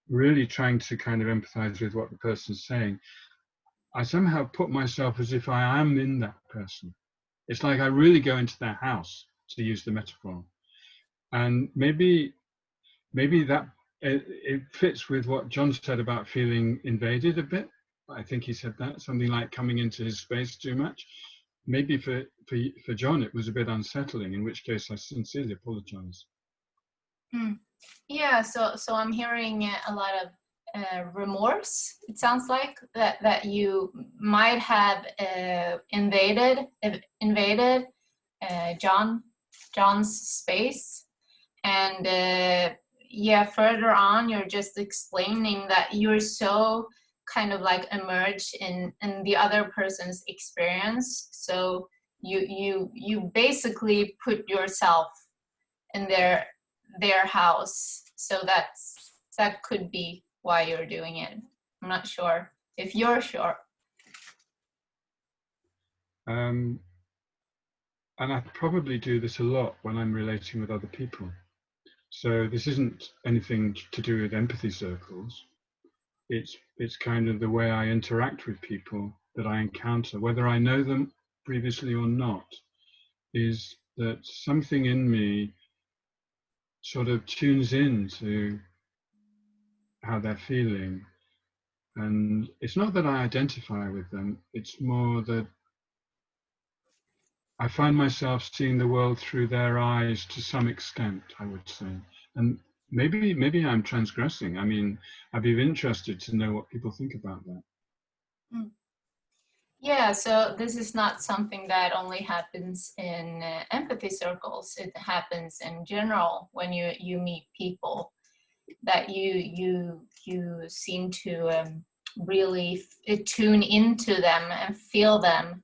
really trying to kind of empathize with what the person's saying, I somehow put myself as if I am in that person. It's like I really go into their house, to use the metaphor. And maybe that it fits with what John said about feeling invaded a bit. I think he said that, something like coming into his space too much. Maybe for John it was a bit unsettling, in which case I sincerely apologize. Yeah, so I'm hearing a lot of remorse. It sounds like that you might have invaded John's space, and yeah, further on you're just explaining that you're so kind of like immersed in the other person's experience, so you basically put yourself in their house. So that could be why you're doing it. I'm not sure if you're sure. And I probably do this a lot when I'm relating with other people. So this isn't anything to do with empathy circles. It's kind of the way I interact with people that I encounter, whether I know them previously or not, is that something in me sort of tunes in to how they're feeling. And it's not that I identify with them, it's more that I find myself seeing the world through their eyes to some extent, I would say. And maybe I'm transgressing. I mean, I'd be interested to know what people think about that. Yeah, so this is not something that only happens in empathy circles. It happens in general when you meet people, that you seem to really tune into them and feel them.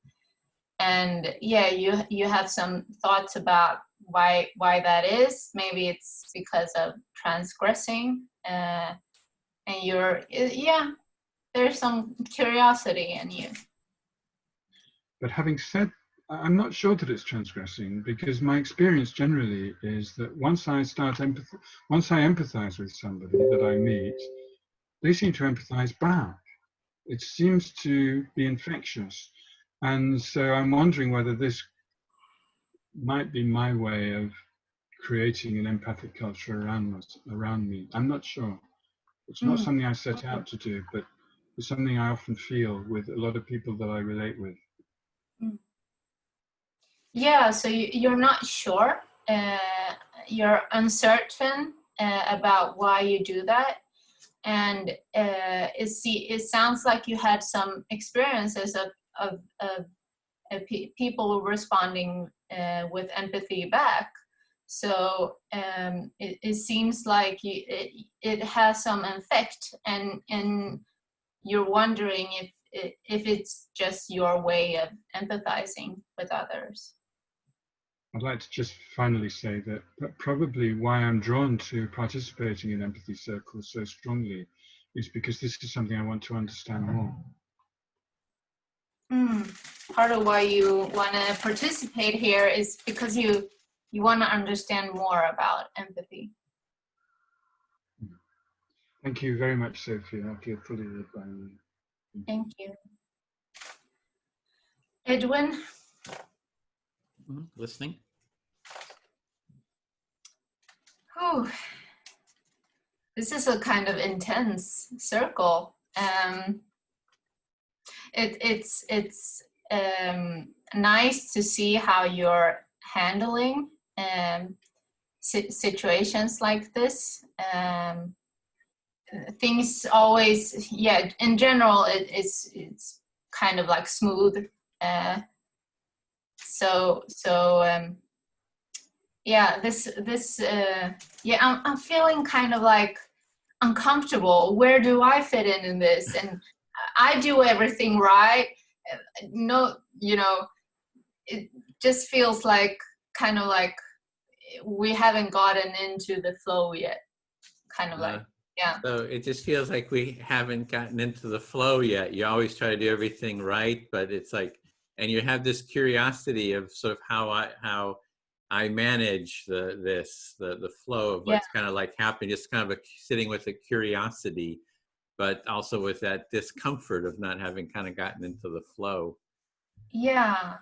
And yeah, you have some thoughts about why that is. Maybe it's because of transgressing, and there's some curiosity in you. But having said, I'm not sure that it's transgressing, because my experience generally is that once I empathize with somebody that I meet, they seem to empathize back. It seems to be infectious. And so I'm wondering whether this might be my way of creating an empathic culture around me. I'm not sure. It's not something I set out to do, but it's something I often feel with a lot of people that I relate with. Yeah, so you're not sure, you're uncertain about why you do that, and it sounds like you had some experiences of people responding with empathy back. So it seems like it has some effect, and you're wondering if it's just your way of empathizing with others. I'd like to just finally say that probably why I'm drawn to participating in empathy circles so strongly is because this is something I want to understand more. Part of why you want to participate here is because you want to understand more about empathy. Thank you very much, Sophie. I feel fully led by you. Thank you. Edwin? Listening. Oh, this is a kind of intense circle. It's nice to see how you're handling situations like this. Things always, yeah, in general, it's kind of like smooth. Yeah, I'm feeling kind of like uncomfortable. Where do I fit in this? And I do everything right. No, it just feels like kind of like we haven't gotten into the flow yet. kind of like, yeah. So it just feels like we haven't gotten into the flow yet. You always try to do everything right, but it's like, and you have this curiosity of sort of how I manage the flow of what's kind of like happening, just kind of sitting with a curiosity, but also with that discomfort of not having kind of gotten into the flow. Yeah.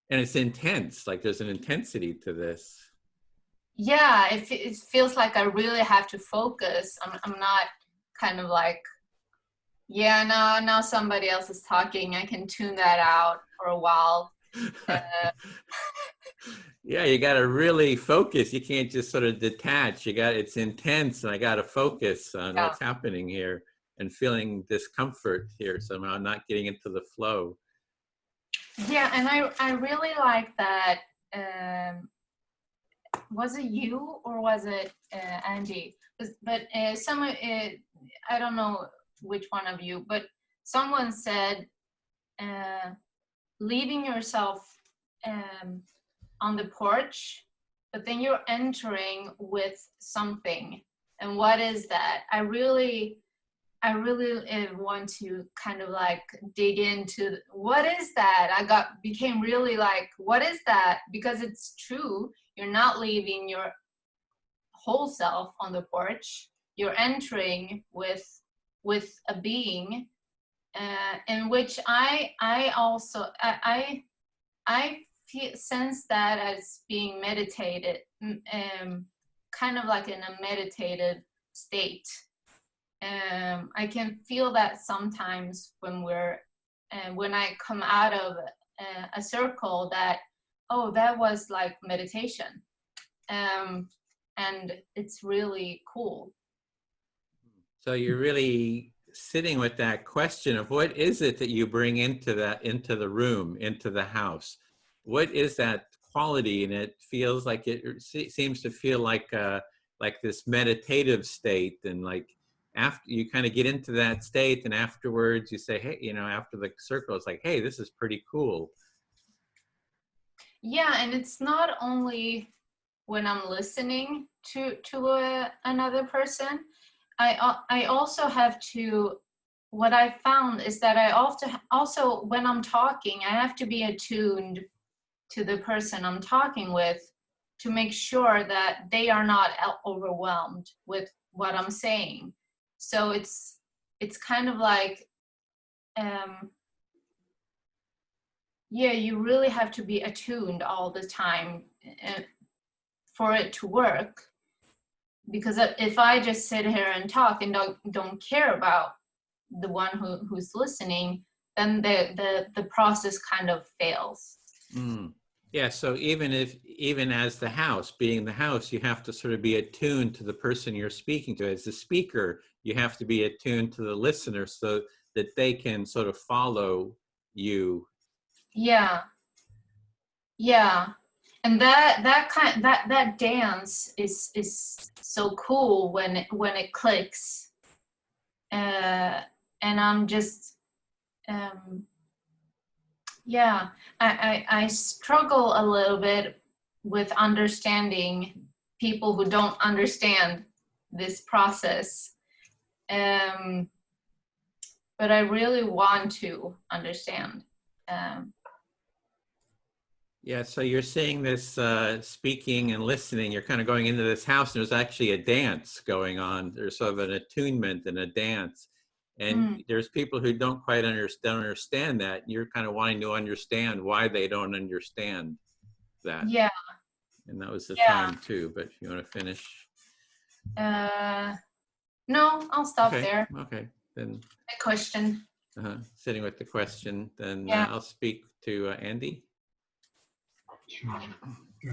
And it's intense, like there's an intensity to this. Yeah, it feels like I really have to focus. I'm not kind of like, yeah, now somebody else is talking. I can tune that out for a while. Yeah, you got to really focus. You can't just sort of detach. It's intense, and I got to focus on what's happening here and feeling discomfort here somehow, not getting into the flow. Yeah, and I really like that. Was it you or was it Andy? But I don't know which one of you, but someone said leaving yourself on the porch, but then you're entering with something. And what is that? I really want to kind of like dig into what is that? Became really like, what is that? Because it's true. You're not leaving your whole self on the porch. You're entering with a being, in which I sense that as being meditated, kind of like in a meditative state. I can feel that sometimes when I come out of a circle that, oh, that was like meditation. And it's really cool. So you're really sitting with that question of what is it that you bring into the room, into the house? What is that quality? And it feels like it seems to feel like this meditative state, and like after you kind of get into that state, and afterwards you say, hey, after the circle, it's like, hey, this is pretty cool. Yeah, and it's not only when I'm listening to another person. I also have to, what I found is that I also when I'm talking, I have to be attuned to the person I'm talking with to make sure that they are not overwhelmed with what I'm saying. So it's kind of like, yeah, you really have to be attuned all the time for it to work. Because if I just sit here and talk and don't care about the one who's listening, then the process kind of fails. Mm. Yeah, so even as the house, being the house, you have to sort of be attuned to the person you're speaking to. As the speaker, you have to be attuned to the listener so that they can sort of follow you. Yeah. Yeah. And that dance is so cool when it clicks. And I'm just yeah, I struggle a little bit with understanding people who don't understand this process. But I really want to understand. Yeah, so you're seeing this speaking and listening, you're kind of going into this house, and there's actually a dance going on. There's sort of an attunement and a dance. And there's people who don't quite understand that. You're kind of wanting to understand why they don't understand that. Yeah. And that was the time too, but if you want to finish. No, I'll stop okay. there. Okay, then. A question. Sitting with the question, then I'll speak to Andy. Sure. Go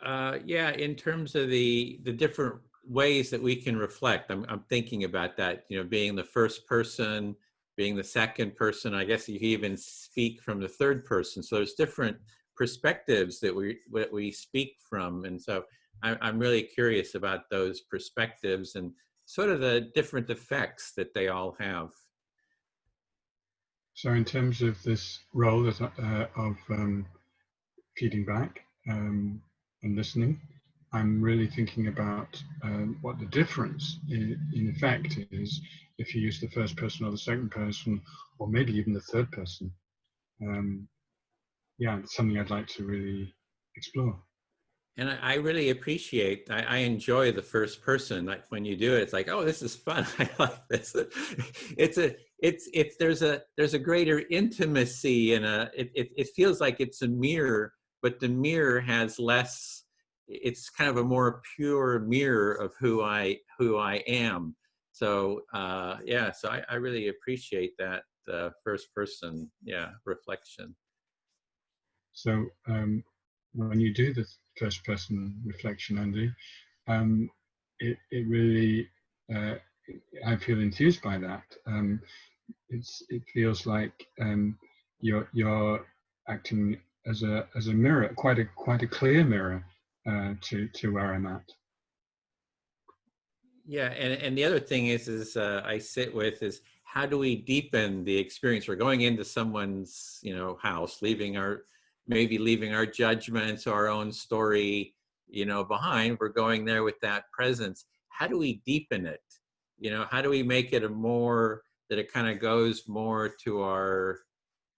ahead. Yeah, in terms of the different ways that we can reflect, I'm thinking about that, being the first person, being the second person. I guess you can even speak from the third person. So there's different perspectives that we speak from. And so I'm really curious about those perspectives and sort of the different effects that they all have. So in terms of this role of feeding back and listening, I'm really thinking about what the difference in effect is if you use the first person or the second person, or maybe even the third person. Yeah, it's something I'd like to really explore. And I really appreciate, I enjoy the first person. Like when you do it, it's like, oh, this is fun. I like this. There's a greater intimacy and it feels like it's a mirror, but the mirror has less, it's kind of a more pure mirror of who I am. So yeah, so I really appreciate that first person, yeah, reflection. So when you do the first person reflection, Andy, it really, I feel enthused by that. It feels like you're acting as a mirror, quite a clear mirror to where I'm at. Yeah, and the other thing is I sit with is how do we deepen the experience? We're going into someone's house, maybe leaving our judgments, our own story, behind. We're going there with that presence. How do we deepen it? How do we make it that it kind of goes more to our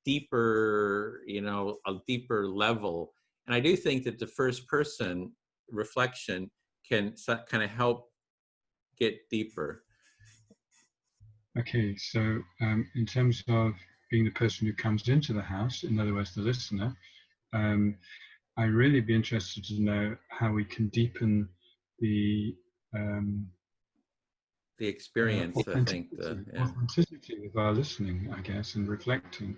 deeper, a deeper level? And I do think that the first person reflection can kind of help get deeper. Okay, so in terms of being the person who comes into the house, in other words, the listener, I'd really be interested to know how we can deepen the experience, I think. Authenticity of our listening, I guess, and reflecting.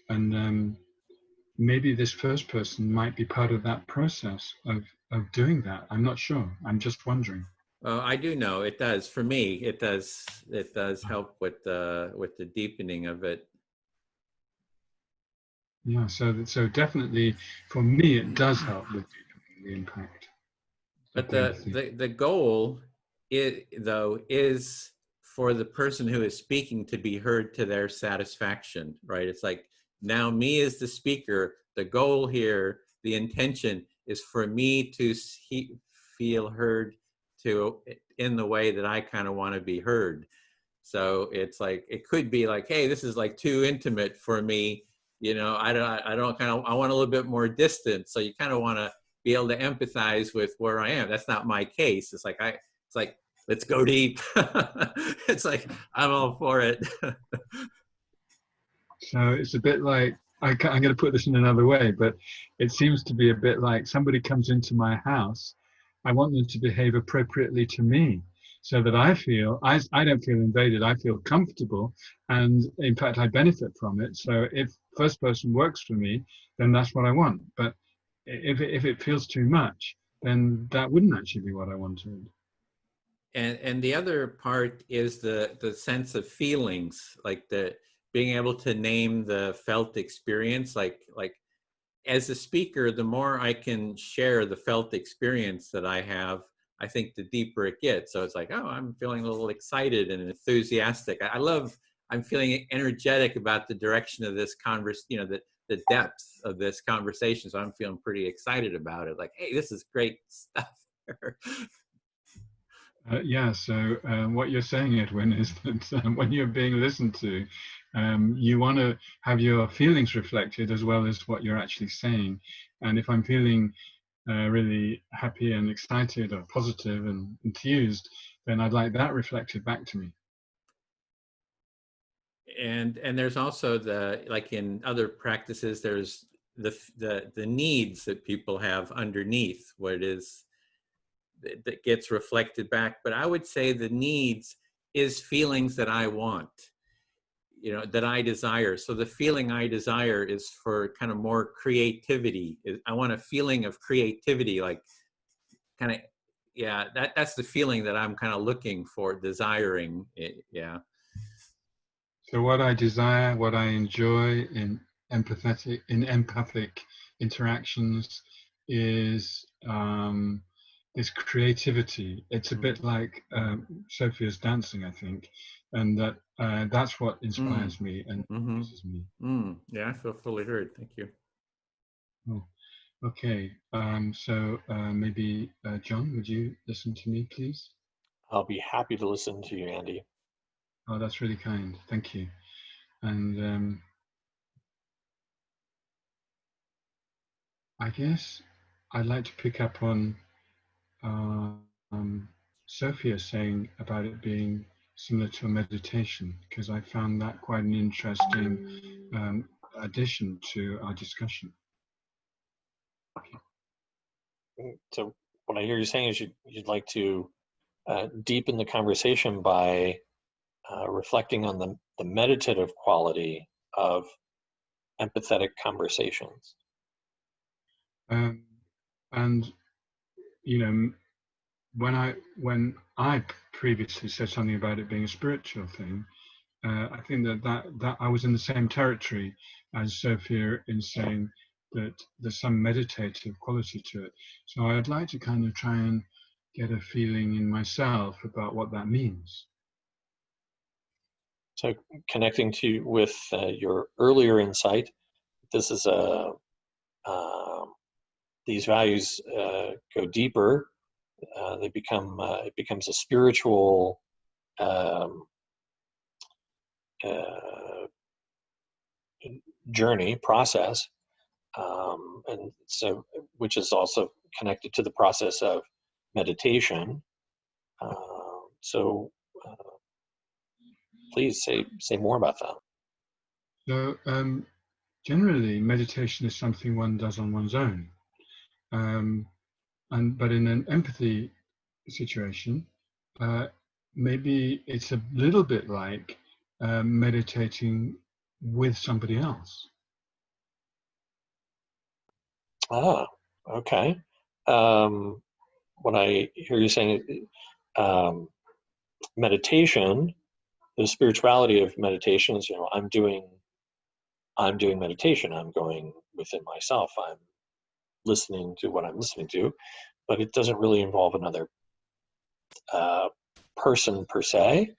And maybe this first person might be part of that process of doing that. I'm not sure. I'm just wondering. I do know it does. For me, it does help with the deepening of it. Yeah, so definitely for me it does help with deepening the impact. But the goal is for the person who is speaking to be heard to their satisfaction, right? It's like now me as the speaker, the goal here, the intention is for me to feel heard in the way that I kind of want to be heard. So it's like, it could be like, hey, this is like too intimate for me. I want a little bit more distance. So you kind of want to be able to empathize with where I am. That's not my case. It's like, let's go deep. It's like, I'm all for it. So it's a bit like, I'm going to put this in another way, but it seems to be a bit like somebody comes into my house. I want them to behave appropriately to me so that I don't feel invaded. I feel comfortable. And in fact, I benefit from it. So if first person works for me, then that's what I want. But if it feels too much, then that wouldn't actually be what I wanted. And the other part is the sense of feelings, like being able to name the felt experience, like as a speaker, the more I can share the felt experience that I have, I think the deeper it gets. So it's like, oh, I'm feeling a little excited and enthusiastic. I'm feeling energetic about the direction of this the depth of this conversation. So I'm feeling pretty excited about it. Like, hey, this is great stuff. Yeah, so what you're saying, Edwin, is that when you're being listened to, you want to have your feelings reflected as well as what you're actually saying. And if I'm feeling really happy and excited or positive and enthused, then I'd like that reflected back to me. And there's also like in other practices, there's the needs that people have underneath what it is that gets reflected back. But I would say the needs is feelings that I want, that I desire. So the feeling I desire is for kind of more creativity. I want a feeling of creativity, like kind of, yeah, that's the feeling that I'm kind of looking for, desiring it, yeah. So what I desire, what I enjoy in empathic interactions is this creativity. It's a bit like Sophia's dancing, I think, and that's what inspires me and pleases me. Yeah, I feel fully heard. Thank you. Oh. Okay, so maybe John, would you listen to me, please? I'll be happy to listen to you, Andy. Oh, that's really kind. Thank you. And I guess I'd like to pick up on Sophia saying about it being similar to a meditation, because I found that quite an interesting addition to our discussion. So what I hear you saying is you'd like to deepen the conversation by reflecting on the meditative quality of empathetic conversations. And you know, when I previously said something about it being a spiritual thing, I think that I was in the same territory as Sophia in saying that there's some meditative quality to it. So I'd like to kind of try and get a feeling in myself about what that means. So connecting with your earlier insight, this is these values go deeper. They become it becomes a spiritual journey process, and so which is also connected to the process of meditation. So please say more about that. So generally, meditation is something one does on one's own, but in an empathy situation, maybe it's a little bit like meditating with somebody else. Ah, okay. What I hear you saying, meditation, the spirituality of meditation is, I'm doing meditation. I'm going within myself. I'm listening to what I'm listening to, but it doesn't really involve another person per se.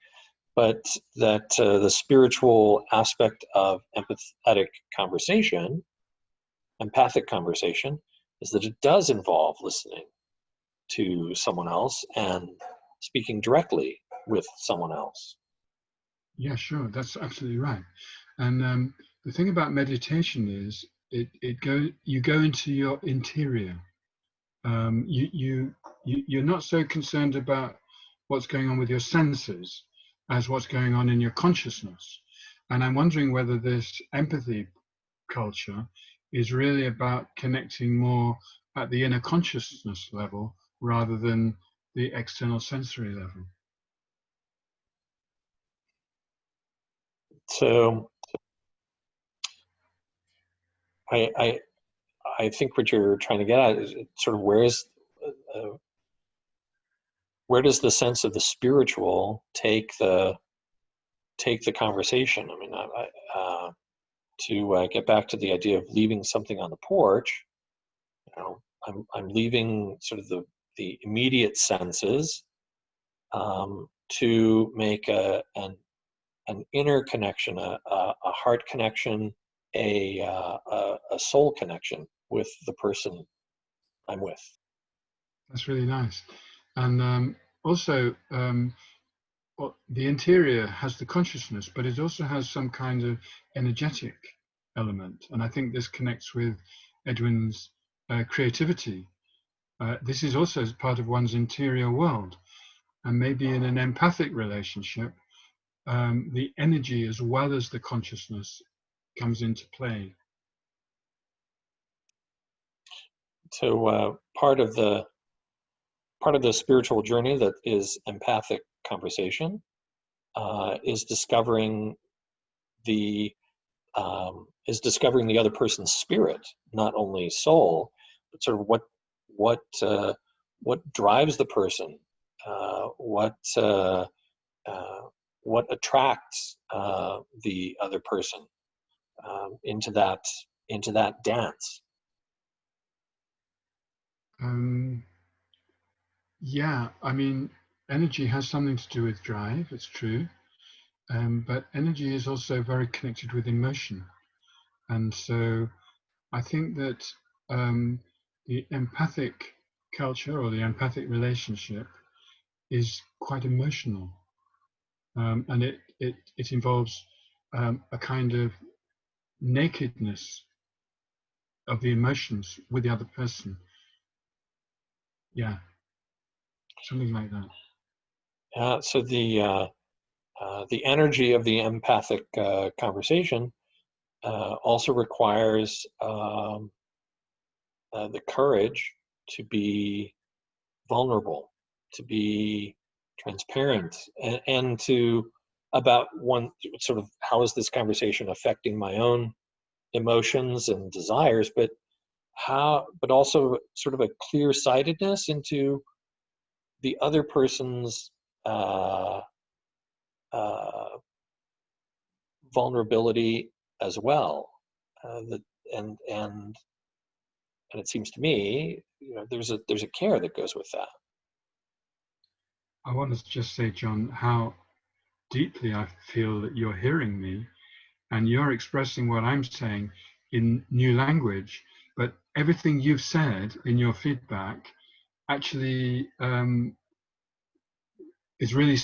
But that the spiritual aspect of empathic conversation, empathic conversation, is that it does involve listening to someone else and speaking directly with someone else. Yeah, sure, that's absolutely right. And the thing about meditation is you go into your interior. You're not so concerned about what's going on with your senses as what's going on in your consciousness. And I'm wondering whether this empathy culture is really about connecting more at the inner consciousness level rather than the external sensory level. So I think what you're trying to get at is sort of where does the sense of the spiritual take the conversation? I mean, to get back to the idea of leaving something on the porch, I'm leaving sort of the immediate senses to make an inner connection, a heart connection, a soul connection with the person I'm with. That's really nice. And also, the interior has the consciousness, but it also has some kind of energetic element. And I think this connects with Edwin's creativity. This is also part of one's interior world. And maybe in an empathic relationship, the energy as well as the consciousness comes into play. So part of the spiritual journey that is empathic conversation is discovering the other person's spirit, not only soul, but sort of what drives the person, what attracts the other person into that dance. Yeah, I mean, energy has something to do with drive, it's true. But energy is also very connected with emotion. And so I think that the empathic culture or the empathic relationship is quite emotional, and it involves a kind of nakedness of the emotions with the other person. Yeah, something like that. So the energy of the empathic conversation also requires the courage to be vulnerable, to be transparent, and to about one sort of how is this conversation affecting my own emotions and desires, but also sort of a clear-sightedness into the other person's vulnerability as well. And it seems to me, there's a care that goes with that. I want to just say, John, how deeply I feel that you're hearing me and you're expressing what I'm saying in new language, but everything you've said in your feedback actually is really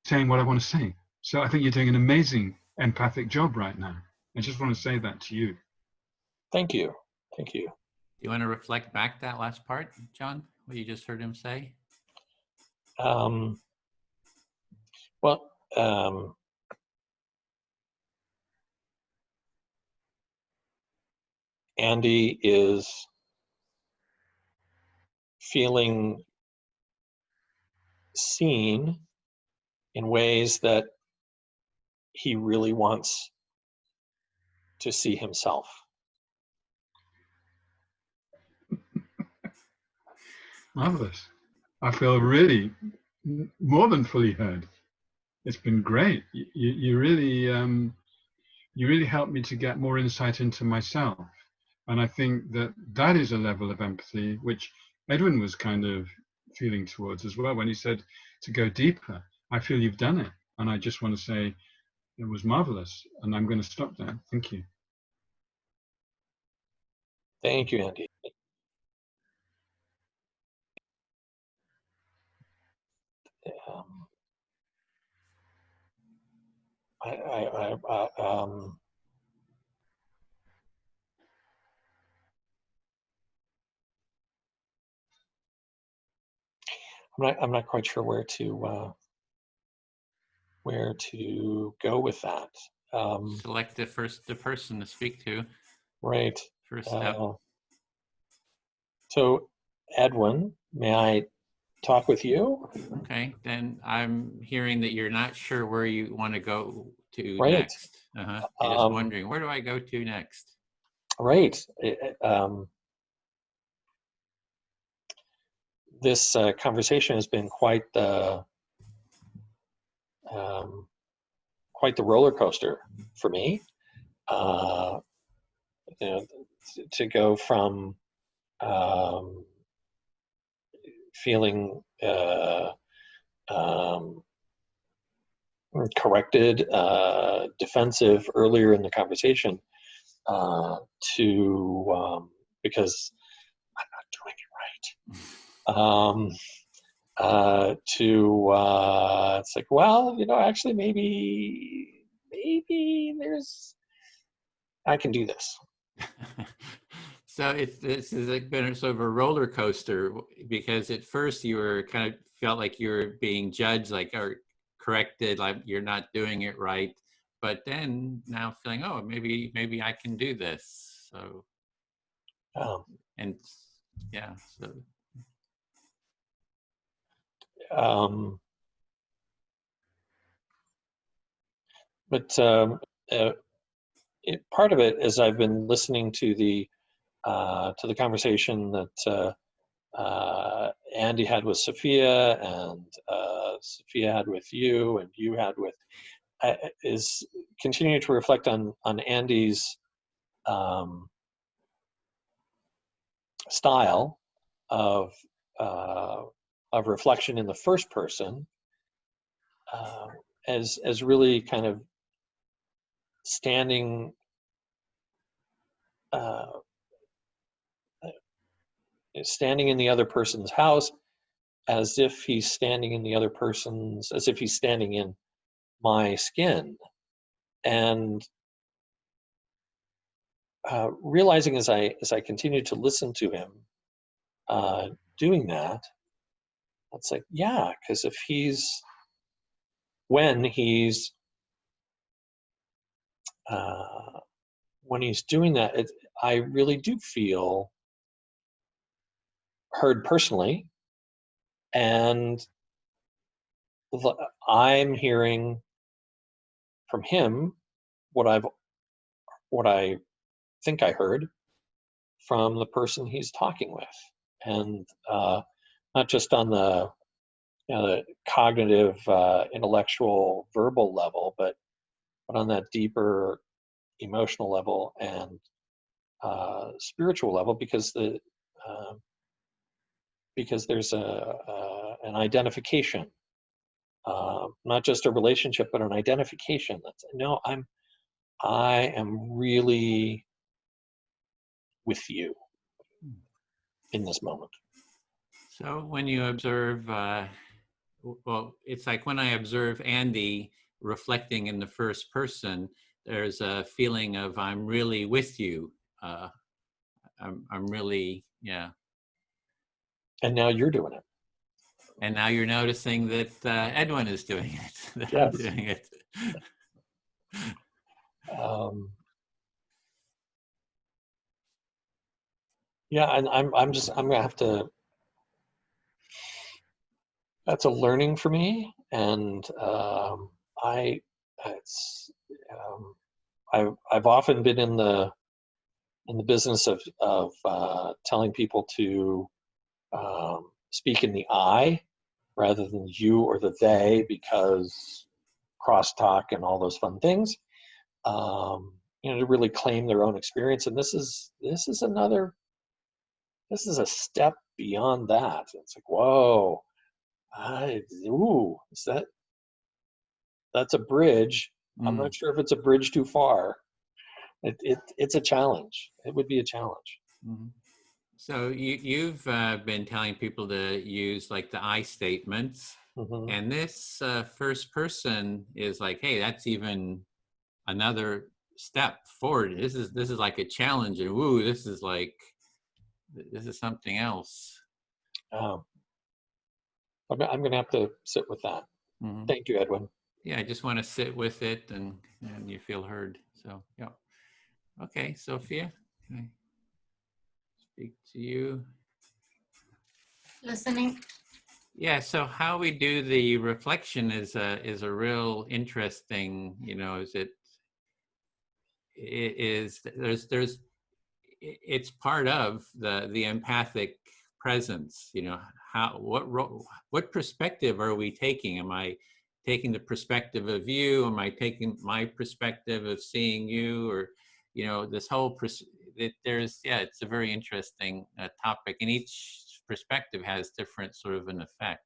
saying what I want to say. So I think you're doing an amazing empathic job right now. I just want to say that to you. Thank you. Thank you. Do you want to reflect back that last part, John, what you just heard him say? Andy is feeling seen in ways that he really wants to see himself. Marvelous. I feel really more than fully heard. It's been great. You really helped me to get more insight into myself. And I think that is a level of empathy, which Edwin was kind of feeling towards as well when he said to go deeper. I feel you've done it. And I just want to say it was marvelous. And I'm going to stop there. Thank you. Thank you, Andy. I'm not quite sure where to go with that. Select the person to speak to. Right. First step. So, Edwin, may I talk with you? Okay, then I'm hearing that you're not sure where you want to go to Right. next. You're just wondering, where do I go to next? Right. This conversation has been quite the roller coaster for me. To go from feeling corrected, defensive earlier in the conversation, to because I'm not doing it right. It's like, well, actually, maybe I can do this. So this has been sort of a roller coaster, because at first you were kind of felt like you were being judged, like, or corrected, like you're not doing it right. But then now feeling, oh, maybe I can do this. So, and yeah, so. But part of it is I've been listening to the conversation that Andy had with Sophia, and Sophia had with you, and you had with, is continuing to reflect on Andy's style of reflection in the first person, as really kind of standing standing in the other person's house as if he's standing in the other person's, as if he's standing in my skin. And realizing as I continue to listen to him doing that, it's like, yeah, because if when he's doing that, I really do feel heard personally, and I'm hearing from him what I think I heard from the person he's talking with, and not just on the the cognitive, intellectual, verbal level, but on that deeper emotional level and spiritual level, because there's an identification, not just a relationship, but an identification. That's, no, I am really with you in this moment. So when you observe, well, it's like when I observe Andy reflecting in the first person, there's a feeling of I'm really with you. I'm really, yeah. And now you're doing it. And now you're noticing that Edwin is doing it. That Yes. I'm doing it. Yeah, and I'm gonna have to. That's a learning for me, and I've often been in the business of telling people to speak in the I rather than you or the they, because crosstalk and all those fun things. To really claim their own experience, and this is a step beyond that. It's like, whoa, that's a bridge. I'm not sure if it's a bridge too far. It's a challenge. It would be a challenge. Mm-hmm. So you've been telling people to use like the I statements, Mm-hmm. and this first person is like, hey, that's even another step forward. This is like a challenge, and woo, this is something else. I'm going to have to sit with that. Mm-hmm. Thank you, Edwin. Yeah, I just want to sit with it, and you feel heard. So yeah. Okay, Sophia, can I speak to you? Listening. Yeah, so how we do the reflection is a real interesting, it's part of the empathic presence, what perspective are we taking? Am I taking the perspective of you? Am I taking my perspective of seeing you? Or, this whole, it's a very interesting topic, and each perspective has different sort of an effect.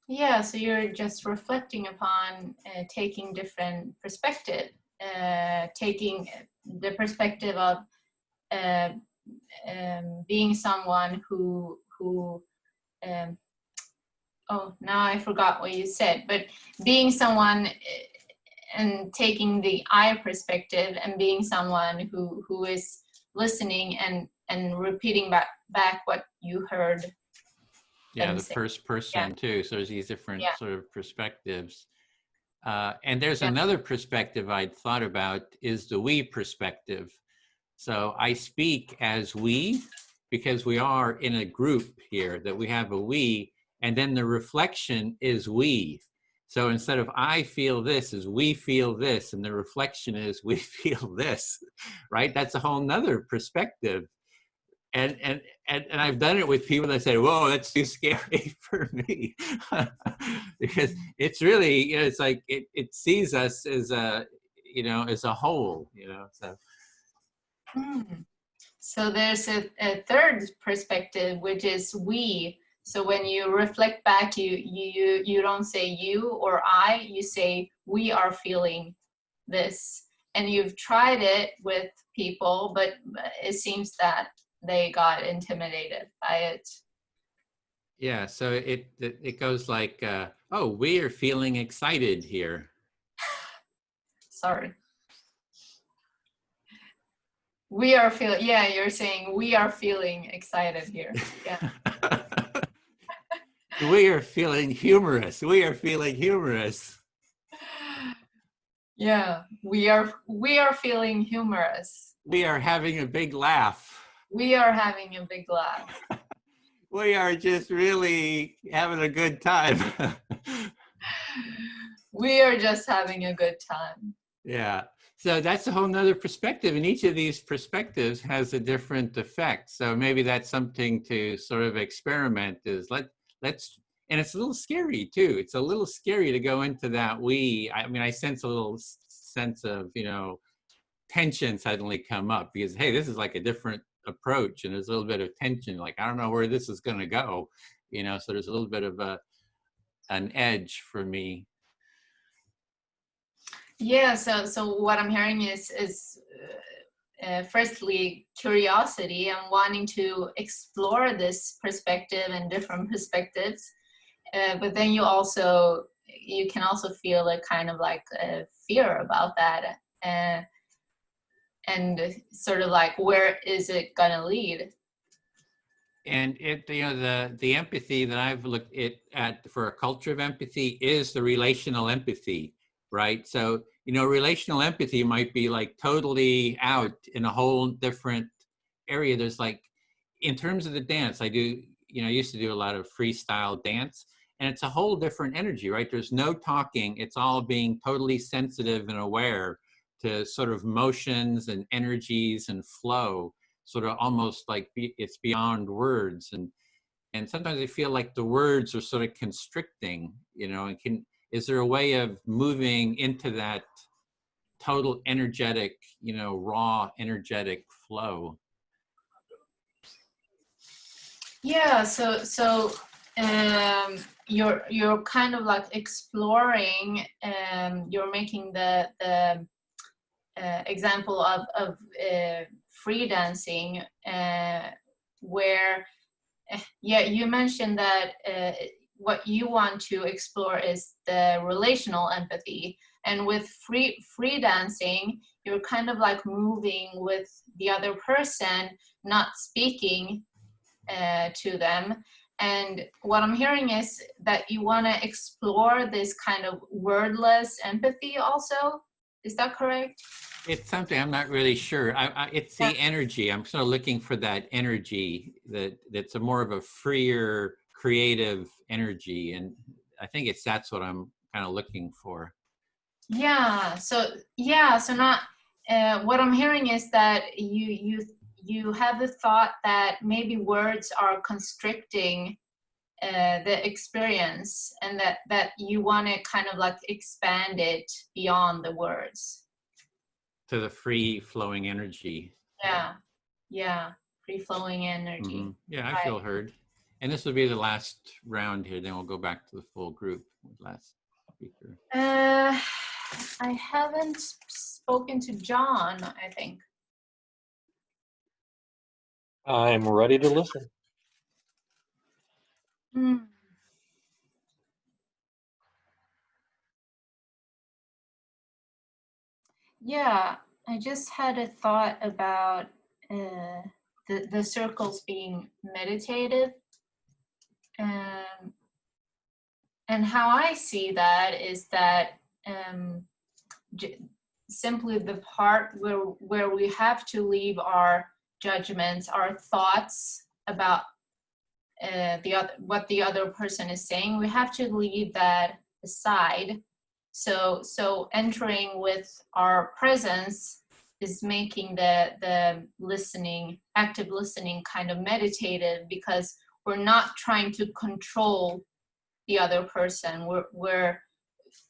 Yeah, so you're just reflecting upon taking different perspective, taking the perspective of being someone who oh, now I forgot what you said, but being someone and taking the I perspective and being someone who is listening and repeating back what you heard. Yeah, the first person too. So there's these different sort of perspectives. And there's another perspective I'd thought about, is the we perspective. So I speak as we, because we are in a group here, that we have a we, and then the reflection is we. So instead of I feel this, is we feel this, and the reflection is we feel this, right? That's a whole nother perspective. And I've done it with people that say, whoa, that's too scary for me. Because it's really, it's like, it sees us as a, as a whole, so. So there's a third perspective, which is we. So when you reflect back, you don't say you or I, you say we are feeling this. And you've tried it with people, but it seems that they got intimidated by it. Yeah, so it goes like, oh, we are feeling excited here. Sorry. We are feeling, yeah, you're saying we are feeling excited here. Yeah. We are feeling humorous. We are feeling humorous. Yeah, we are feeling humorous. We are having a big laugh. We are having a big laugh. We are just really having a good time. We are just having a good time. Yeah. So that's a whole nother perspective. And each of these perspectives has a different effect. So maybe that's something to sort of experiment is let's, and it's a little scary too. It's a little scary to go into that I mean, I sense a little sense of, you know, tension suddenly come up because, hey, this is like a different approach and there's a little bit of tension. Like, I don't know where this is going to go, you know, so there's a little bit of an edge for me. Yeah, so what I'm hearing is firstly curiosity and wanting to explore this perspective and different perspectives, but then you can also feel a kind of like a fear about that, and sort of like where is it gonna lead? And it, you know, the empathy that I've looked at for a culture of empathy is the relational empathy, right? So, you know, relational empathy might be like totally out in a whole different area. There's like, in terms of the dance, I used to do a lot of freestyle dance, and it's a whole different energy, right? There's no talking. It's all being totally sensitive and aware to sort of motions and energies and flow, sort of almost like it's beyond words. And sometimes I feel like the words are sort of constricting, you know, and is there a way of moving into that total energetic, you know, raw energetic flow? Yeah, so you're kind of like exploring, you're making the example of free dancing, where yeah, you mentioned that what you want to explore is the relational empathy, and with free dancing you're kind of like moving with the other person, not speaking to them. And what I'm hearing is that you want to explore this kind of wordless empathy also. Is that correct? It's something I'm not really sure. It's the energy. I'm sort of looking for that energy that's a more of a freer, creative energy, and I think that's what I'm kind of looking for. Yeah. So not. What I'm hearing is that you have the thought that maybe words are constricting the experience, and that you want to kind of like expand it beyond the words. To the free-flowing energy. Yeah, free-flowing energy. Mm-hmm. Yeah, I feel heard. And this will be the last round here, then we'll go back to the full group. Last speaker. I haven't spoken to John, I think. I'm ready to listen. Yeah, I just had a thought about the circles being meditative. And how I see that is that simply the part where we have to leave our judgments, our thoughts about what the other person is saying, we have to leave that aside. So entering with our presence is making the listening, active listening, kind of meditative, because we're not trying to control the other person. We're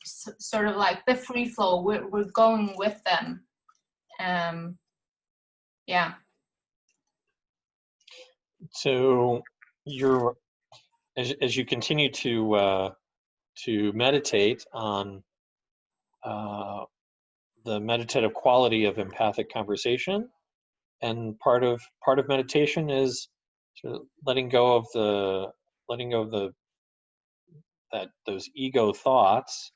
sort of like the free flow. We're going with them. Yeah. So as you continue to meditate on the meditative quality of empathic conversation, and part of meditation is sort of letting go of those ego thoughts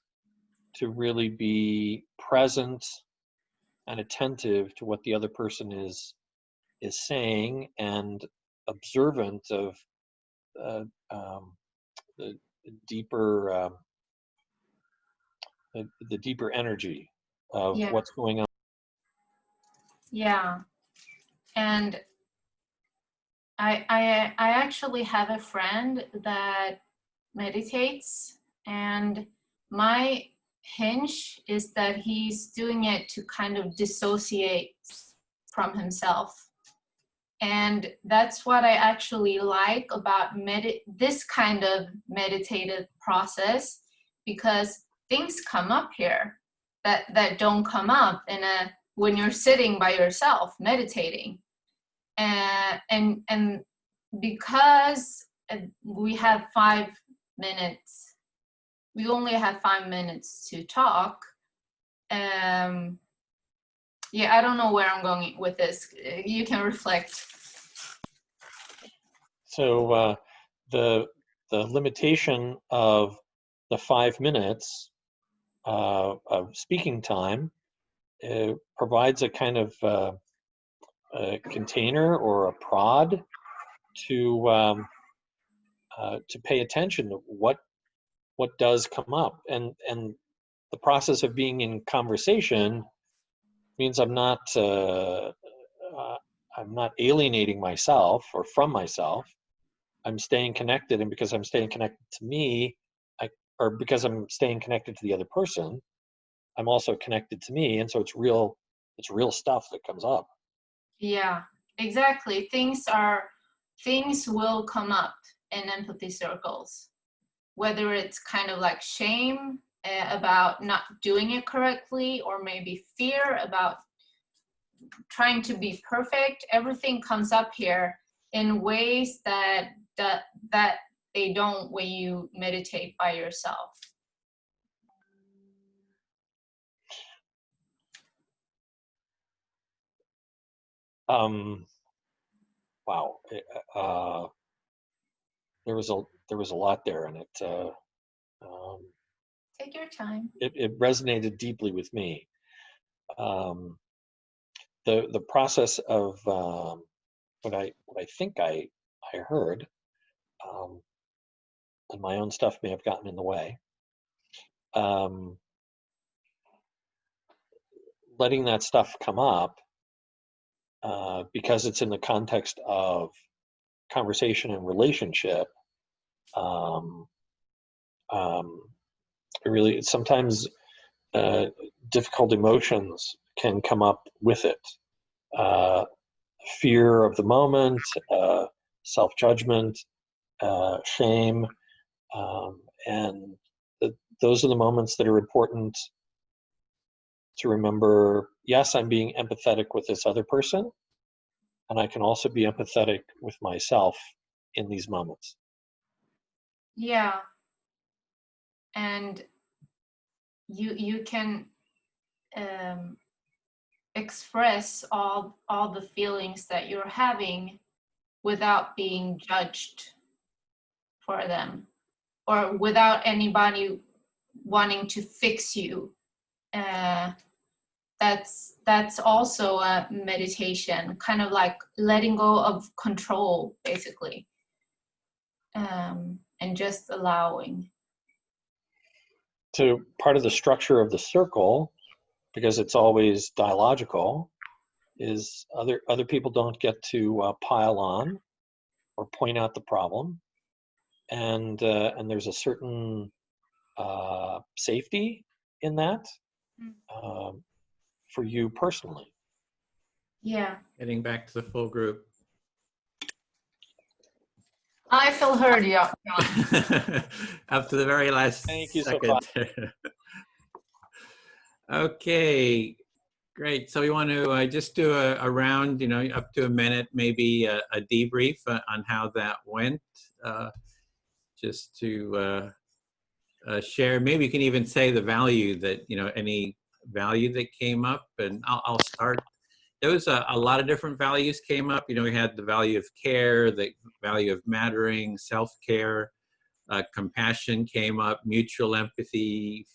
to really be present and attentive to what the other person is saying, and observant of the deeper the deeper energy of Yeah. what's going on. Yeah. And I actually have a friend that meditates, and my hinge is that he's doing it to kind of dissociate from himself. And that's what I actually like about this kind of meditative process, because things come up here that don't come up when you're sitting by yourself meditating. And because we have 5 minutes, we only have 5 minutes to talk. Yeah, I don't know where I'm going with this. You can reflect. So the limitation of the 5 minutes of speaking time provides a kind of a container or a prod to pay attention to what does come up, and the process of being in conversation means I'm not alienating myself or from myself. I'm staying connected, and because I'm staying connected to me, or because I'm staying connected to the other person, I'm also connected to me, and so it's real stuff that comes up. Yeah, exactly. Things will come up in empathy circles, whether it's kind of like shame about not doing it correctly, or maybe fear about trying to be perfect. Everything comes up here in ways that they don't when you meditate by yourself. Wow, there was a lot there, and it Take your time. it resonated deeply with me. The process of what I think I heard, and my own stuff may have gotten in the way. Letting that stuff come up because it's in the context of conversation and relationship. Really, sometimes difficult emotions can come up with it. Fear of the moment, self-judgment, shame, and those are the moments that are important to remember. Yes, I'm being empathetic with this other person, and I can also be empathetic with myself in these moments. Yeah. And you can express all the feelings that you're having without being judged for them, or without anybody wanting to fix you. That's also a meditation, kind of like letting go of control, basically, and just allowing. So part of the structure of the circle, because it's always dialogical, is other people don't get to pile on or point out the problem, and there's a certain safety in that for you personally. Yeah. Getting back to the full group. I feel heard, yeah. Up to the very last Thank you, second. Okay, great. So we want to just do a round, up to a minute, maybe a debrief on how that went, just to share. Maybe you can even say the value that, any value that came up, and I'll start. those a lot of different values came up. You know, we had the value of care, the value of mattering, self-care, compassion came up, mutual empathy.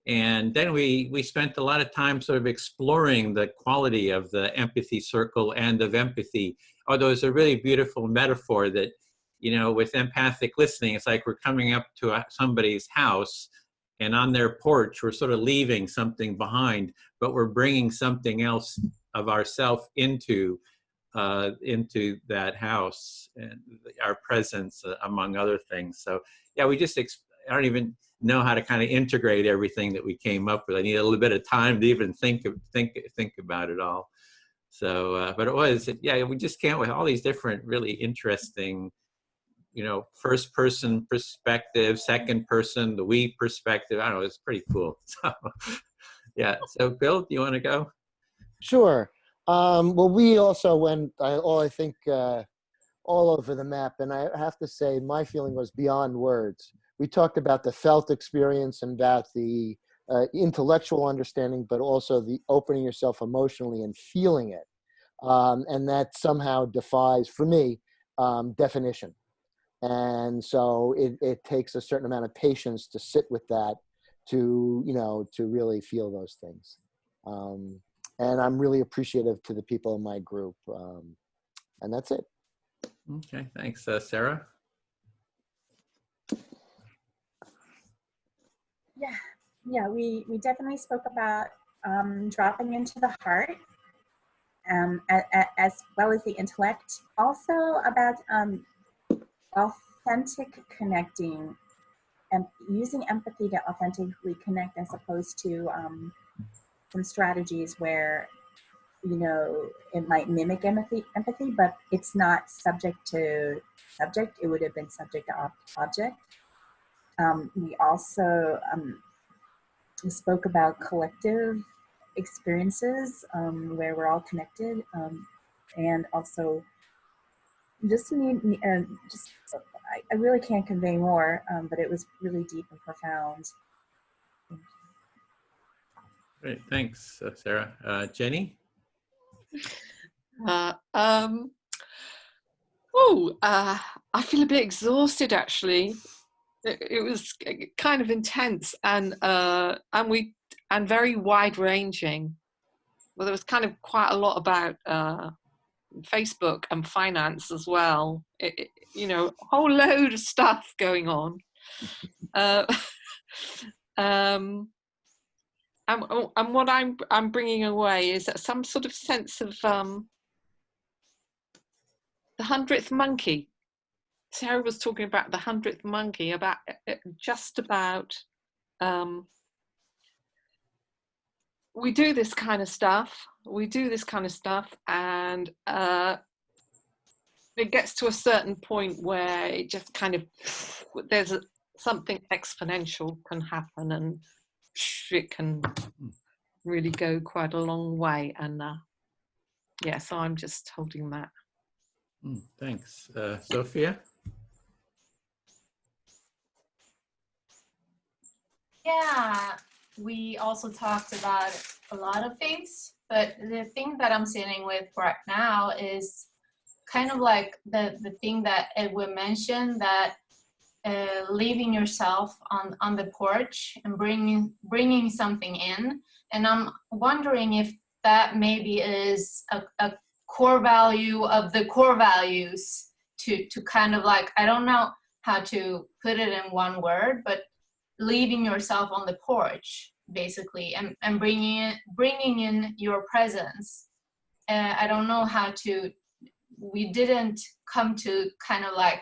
And then we spent a lot of time sort of exploring the quality of the empathy circle and of empathy. Although it's a really beautiful metaphor that, you know, with empathic listening, it's like we're coming up to somebody's house, and on their porch, we're sort of leaving something behind, but we're bringing something else of ourself into that house and our presence, among other things. So yeah, we just, I don't even know how to kind of integrate everything that we came up with. I need a little bit of time to even think about it all. So, but it was, yeah, we just came with all these different really interesting, you know, first person perspective, second person, the we perspective. I don't know, it's pretty cool. So yeah, so Bill, do you want to go? Sure. Well, we also went, I think, all over the map. And I have to say, my feeling was beyond words. We talked about the felt experience and about the intellectual understanding, but also the opening yourself emotionally and feeling it. And that somehow defies, for me, definition. And so it takes a certain amount of patience to sit with that, to, you know, to really feel those things. And I'm really appreciative to the people in my group. And that's it. Okay, thanks. Sarah? Yeah, we definitely spoke about dropping into the heart, as well as the intellect. Also about authentic connecting and using empathy to authentically connect, as opposed to some strategies where, you know, it might mimic empathy, but it's not subject to subject. It would have been subject to object. We also spoke about collective experiences, where we're all connected, and also just I really can't convey more, but it was really deep and profound. Great, thanks, Sarah. Jenny? I feel a bit exhausted, actually. It was kind of intense and very wide ranging. Well, there was kind of quite a lot about Facebook and finance as well. You know, a whole load of stuff going on. And what I'm bringing away is that some sort of sense of the 100th Monkey. Sarah was talking about the 100th Monkey, about just about we do this kind of stuff, and it gets to a certain point where it just kind of, there's something exponential can happen, and it can really go quite a long way. And yeah, so I'm just holding that. Thanks. Sophia? Yeah, we also talked about a lot of things, but the thing that I'm sitting with right now is kind of like the thing that Edwin mentioned, that leaving yourself on the porch and bringing something in. And I'm wondering if that maybe is a core value of the core values, to kind of like, I don't know how to put it in one word, but leaving yourself on the porch, basically, and bringing in your presence. I don't know how to, we didn't come to kind of like,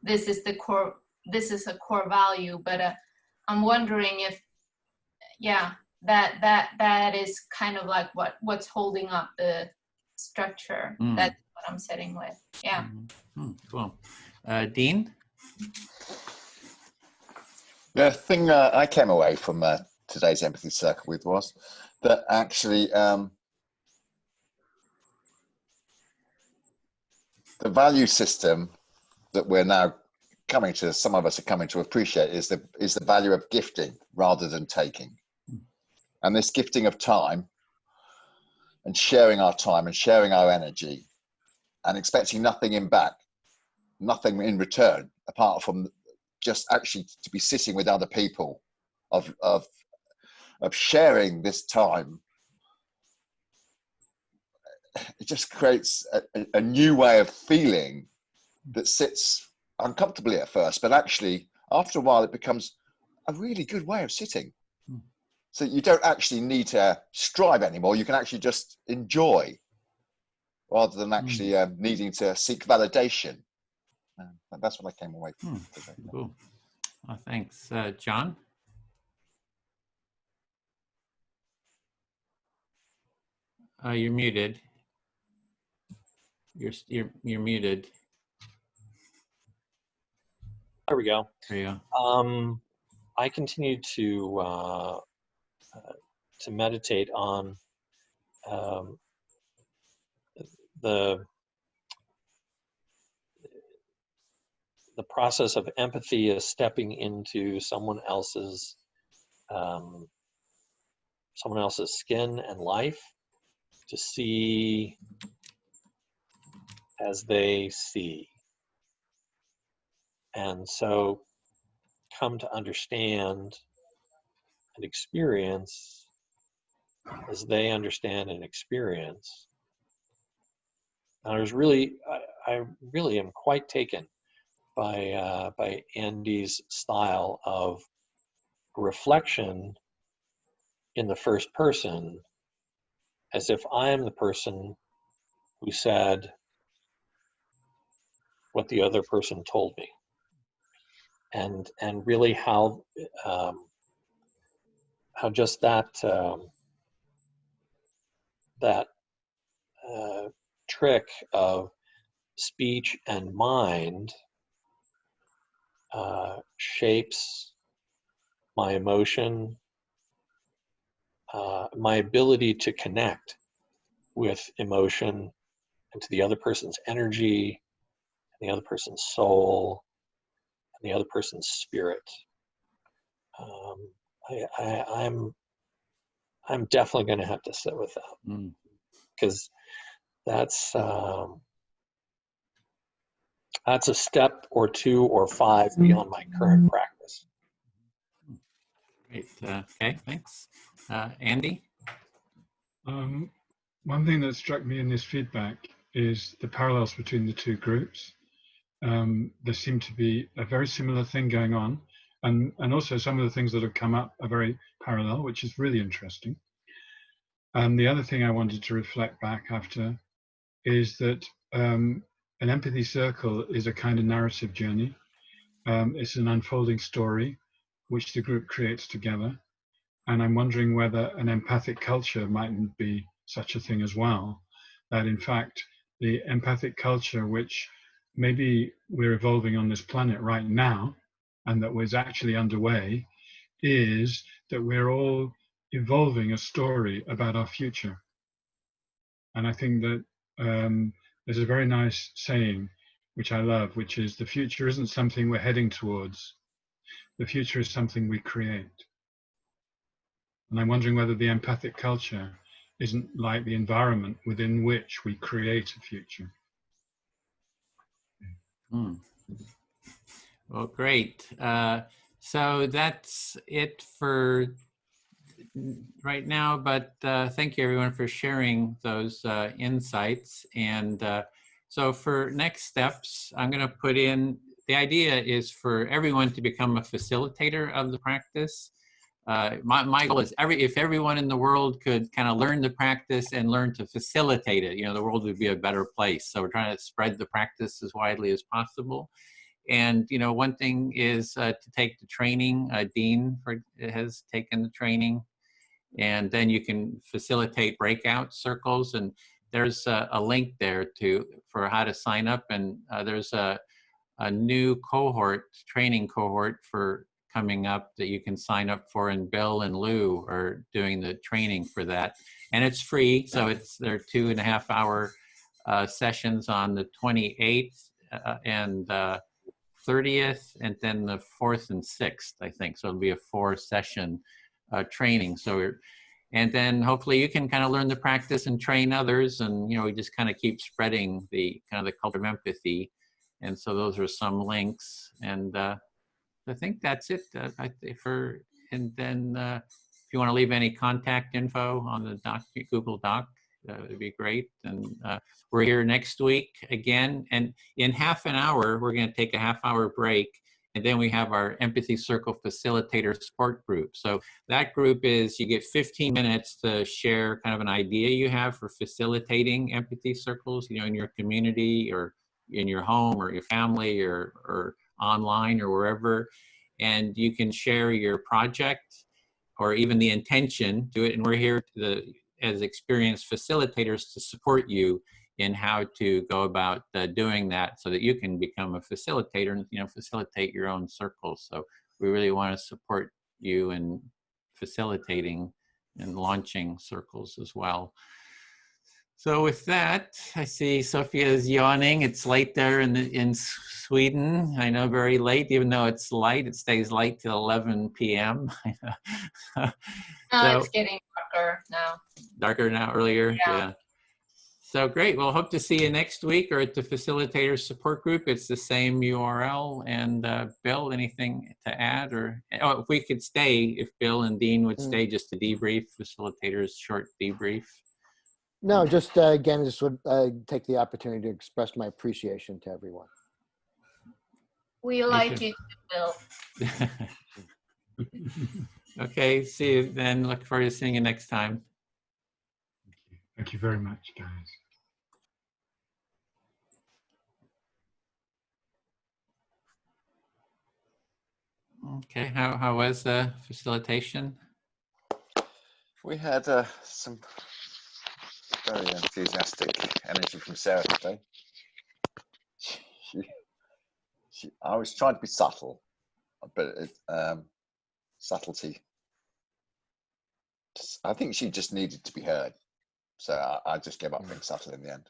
this is a core value, but I'm wondering if, yeah, that is kind of like what's holding up the structure. That's what I'm sitting with. Yeah. Cool. Dean? The thing I came away from today's Empathy Circle with was that actually the value system that we're now coming to, some of us are coming to appreciate, is the value of gifting rather than taking. And this gifting of time and sharing our time and sharing our energy and expecting nothing in back, nothing in return, apart from just actually to be sitting with other people, of sharing this time. It just creates a new way of feeling that sits uncomfortably at first, but actually after a while it becomes a really good way of sitting. So you don't actually need to strive anymore. You can actually just enjoy rather than actually needing to seek validation. That's what I came away from today. Cool. Well, thanks. John? You're muted. You're muted. There we go. There you go. I continue to meditate on the process of empathy as stepping into someone else's skin and life, to see as they see, and so come to understand and experience as they understand and experience. And I really am quite taken by Andy's style of reflection in the first person, as if I am the person who said what the other person told me, and really how just that trick of speech and mind shapes my emotion, my ability to connect with emotion and to the other person's energy, and the other person's soul, and the other person's spirit. I'm definitely going to have to sit with that, because that's a step or 2 or 5 beyond my current practice. Great. Okay, thanks. Andy? One thing that struck me in this feedback is the parallels between the two groups. There seemed to be a very similar thing going on, and also some of the things that have come up are very parallel, which is really interesting. And the other thing I wanted to reflect back after is that an empathy circle is a kind of narrative journey. It's an unfolding story which the group creates together. And I'm wondering whether an empathic culture mightn't be such a thing as well. That in fact, the empathic culture, which maybe we're evolving on this planet right now, and that was actually underway, is that we're all evolving a story about our future. And I think that there's a very nice saying, which I love, which is the future isn't something we're heading towards. The future is something we create. And I'm wondering whether the empathic culture isn't like the environment within which we create a future. Well, great. So that's it for right now, but thank you everyone for sharing those insights. And so for next steps, I'm going to put in, the idea is for everyone to become a facilitator of the practice. My goal is if everyone in the world could kind of learn the practice and learn to facilitate it, the world would be a better place. So we're trying to spread the practice as widely as possible. And, one thing is to take the training. Dean has taken the training. And then you can facilitate breakout circles. And there's a link there for how to sign up. And there's a new training cohort for coming up that you can sign up for, and Bill and Lou are doing the training for that. And it's free, so they're 2.5-hour sessions on the 28th and 30th, and then the 4th and 6th, I think. So it'll be a 4-session training. So And then hopefully you can kind of learn the practice and train others, and we just kind of keep spreading the culture of empathy. And so those are some links, and I think that's it and then if you want to leave any contact info on the Google Doc, it'd be great. And we're here next week again, and in half an hour we're going to take a half-hour break, and then we have our Empathy Circle Facilitator Support Group. So that group is, you get 15 minutes to share kind of an idea you have for facilitating empathy circles, in your community or in your home or your family or online or wherever. And you can share your project or even the intention to it. And we're here as experienced facilitators to support you in how to go about doing that, so that you can become a facilitator and facilitate your own circles. So we really want to support you in facilitating and launching circles as well. So with that, I see Sophia's yawning. It's late there in Sweden. I know, very late. Even though it's light, it stays light till 11 p.m. No, So, it's getting darker now. Darker now, earlier? Yeah. So great. Well, hope to see you next week or at the Facilitator Support Group. It's the same URL. And Bill, anything to add? Or if we could stay, if Bill and Dean would stay just to debrief, Facilitator's short debrief. No, just again, just would take the opportunity to express my appreciation to everyone. We like you too, Bill. Okay, see you then. Look forward to seeing you next time. Thank you very much, guys. Okay, how was the facilitation? We had some very enthusiastic energy from Sarah today. I was trying to be subtle, but subtlety. I think she just needed to be heard, so I just gave up being subtle in the end.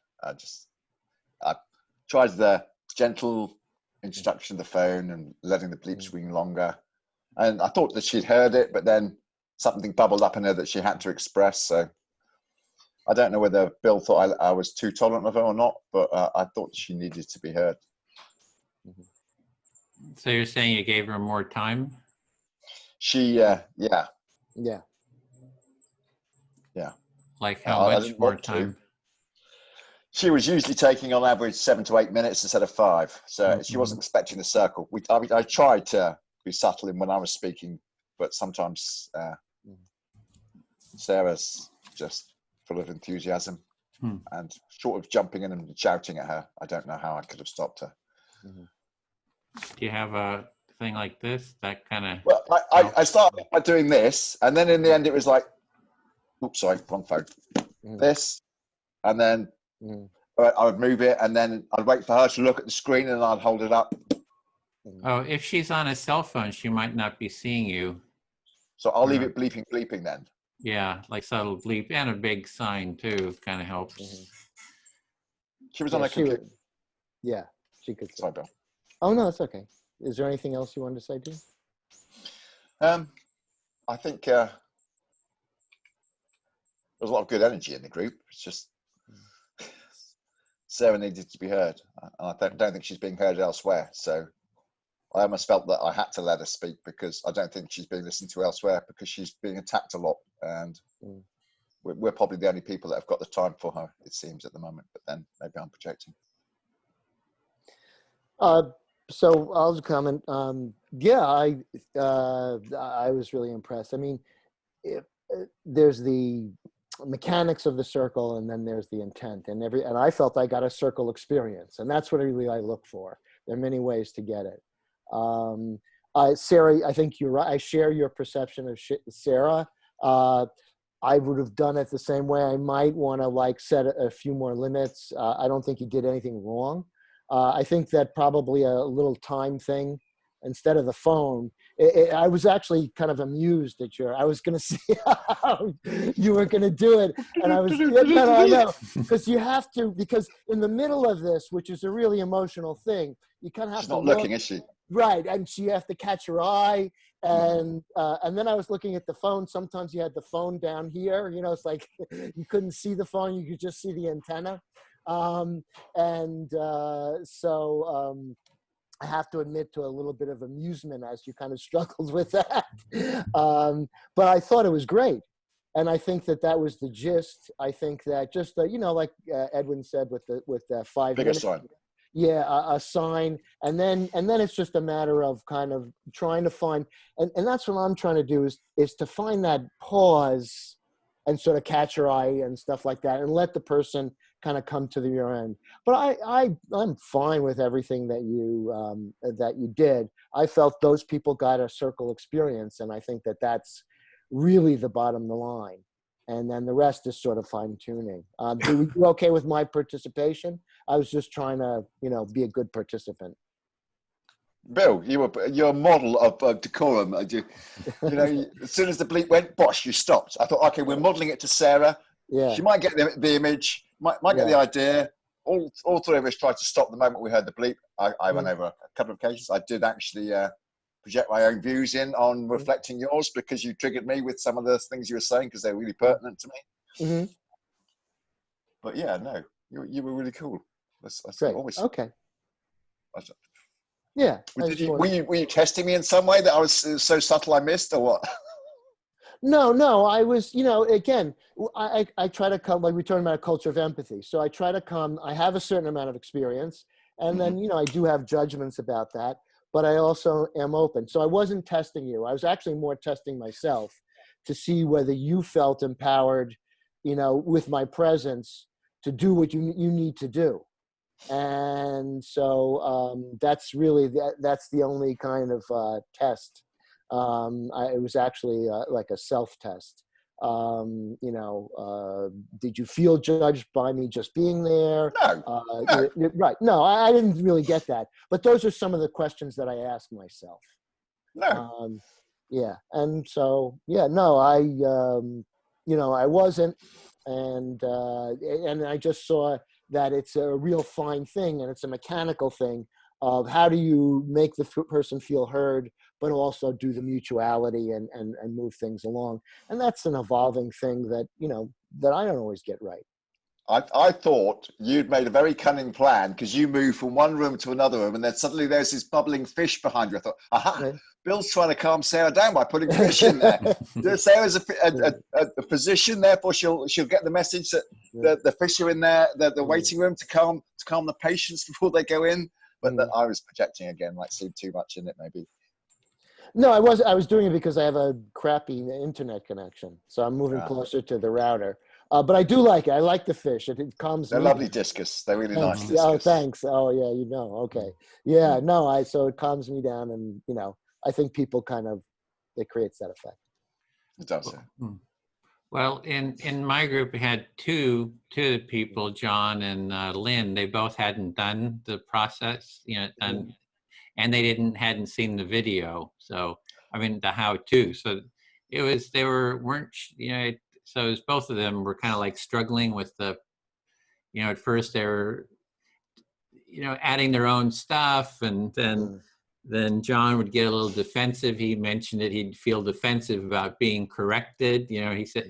I tried the gentle introduction of the phone and letting the bleeps ring longer, and I thought that she'd heard it, but then something bubbled up in her that she had to express. So I don't know whether Bill thought I was too tolerant of her or not, but I thought she needed to be heard. So you're saying you gave her more time? She, yeah. Like how much more time? She was usually taking on average 7 to 8 minutes instead of 5. So she wasn't expecting the circle. I tried to be subtle in when I was speaking, but sometimes Sarah's just full of enthusiasm, and short of jumping in and shouting at her, I don't know how I could have stopped her. Do you have a thing like this that kind of? Well, I started by doing this, and then in the end it was like, oops, sorry, wrong phone. This, and then I would move it, and then I'd wait for her to look at the screen, and I'd hold it up. Oh, if she's on a cell phone, she might not be seeing you. So I'll leave it bleeping then. Yeah, like subtle bleep, and a big sign too kind of helps. She was on a computer. Yeah, she could. Sorry, Bill. Oh no, it's okay. Is there anything else you wanted to say, Dean? I think there's a lot of good energy in the group. It's just Sarah needed to be heard, and I don't think she's being heard elsewhere. So I almost felt that I had to let her speak, because I don't think she's being listened to elsewhere, because she's being attacked a lot, and we're probably the only people that have got the time for her, it seems, at the moment. But then maybe I'm projecting. So I'll just comment. Yeah, I was really impressed. I mean, there's the mechanics of the circle, and then there's the intent, and I felt I got a circle experience, and that's what I look for. There are many ways to get it. Sarah, I think you're right. I share your perception of Sarah. I would have done it the same way. I might want to set a few more limits. I don't think you did anything wrong. I think that probably a little time thing instead of the phone. I was actually kind of amused at I was going to see how you were going to do it. And I was, I know, because you have to, because in the middle of this, which is a really emotional thing, you kind of have She's to not looking, is she? right. And so you have to catch her eye. And then I was looking at the phone. Sometimes you had the phone down here, you know, it's like you couldn't see the phone, you could just see the antenna. I have to admit to a little bit of amusement as you kind of struggled with that. But I thought it was great. And I think that that was the gist. I think that just, you know, like Edwin said with the 5 minutes. Sign. Yeah, a sign. And then it's just a matter of kind of trying to find, and that's what I'm trying to do is to find that pause and sort of catch your eye and stuff like that, and let the person kind of come to your end. But I'm fine with everything that you did. I felt those people got a circle experience, and I think that that's really the bottom of the line. And then the rest is sort of fine tuning. You okay with my participation? I was just trying to, you know, be a good participant. Bill, you're a model of decorum. You know, as soon as the bleep went, bosh, you stopped. I thought, okay, we're modeling it to Sarah. Yeah. She might get the image, might get the idea. All three of us tried to stop the moment we heard the bleep. I went over a couple of occasions. I did actually project my own views in on reflecting yours, because you triggered me with some of the things you were saying, because they're really pertinent to me. Mm-hmm. But yeah, no, you were really cool. That's Great. always okay. Yeah. Were you testing me in some way that I was so subtle I missed, or what? No, I was, you know, again, I try to come, like we talking about a culture of empathy. So I try to come, I have a certain amount of experience, and then, you know, I do have judgments about that, but I also am open. So I wasn't testing you. I was actually more testing myself to see whether you felt empowered, you know, with my presence to do what you need to do. And so that's really, that's the only kind of test. It was actually like a self-test. You know, did you feel judged by me just being there? No. Right. No, I didn't really get that. But those are some of the questions that I asked myself. No. Yeah. And so, yeah, no, you know, I wasn't. And I just saw that it's a real fine thing, and it's a mechanical thing of how do you make the person feel heard, but also do the mutuality and move things along. And that's an evolving thing that, you know, that I don't always get right. I thought you'd made a very cunning plan, because you moved from one room to another room, and then suddenly there's this bubbling fish behind you. I thought, aha, right. Bill's trying to calm Sarah down by putting fish in there. Sarah's a physician, therefore she'll get the message that the fish are in there, the waiting room to calm the patients before they go in. But I was projecting again, like seeing too much in it maybe. No, I was doing it because I have a crappy internet connection, so I'm moving closer to the router. But I do like it. I like the fish. It calms me. They're lovely discus. They're really nice discus. Oh, thanks. Oh, yeah, you know. Okay. Yeah, no, so it calms me down, and, you know, I think people kind of, it creates that effect. It does. Well, in my group, we had two people, John and Lynn. They both hadn't done the process, you know, and they hadn't seen the video. So, I mean, the how-to. So they weren't, you know, so it was, both of them were kind of like struggling with the, you know, at first they were, you know, adding their own stuff, and then John would get a little defensive. He mentioned that he'd feel defensive about being corrected. You know, he said,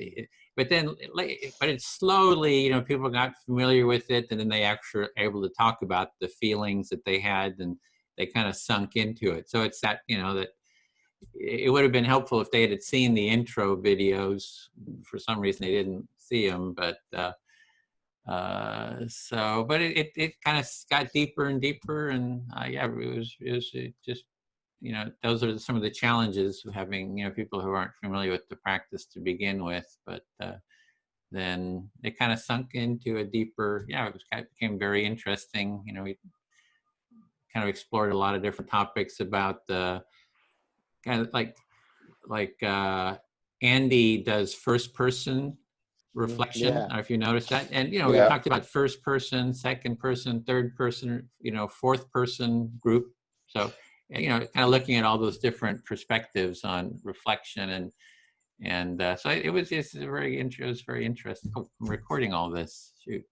but it's slowly, you know, people got familiar with it, and then they actually were able to talk about the feelings that they had, and they kind of sunk into it. So it's that, you know, that it would have been helpful if they had seen the intro videos. For some reason, they didn't see them, but but it kind of got deeper and deeper, and yeah, it was just, you know, those are some of the challenges of having, you know, people who aren't familiar with the practice to begin with, but then it kind of sunk into a deeper, yeah, it became very interesting. You know, we kind of explored a lot of different topics about the kind of like Andy does first person reflection. I don't know if you noticed that. And, you know, we talked about first person, second person, third person, you know, fourth person group. So, you know, kind of looking at all those different perspectives on reflection, and so it was just very interesting. Oh, I'm recording all this. Shoot.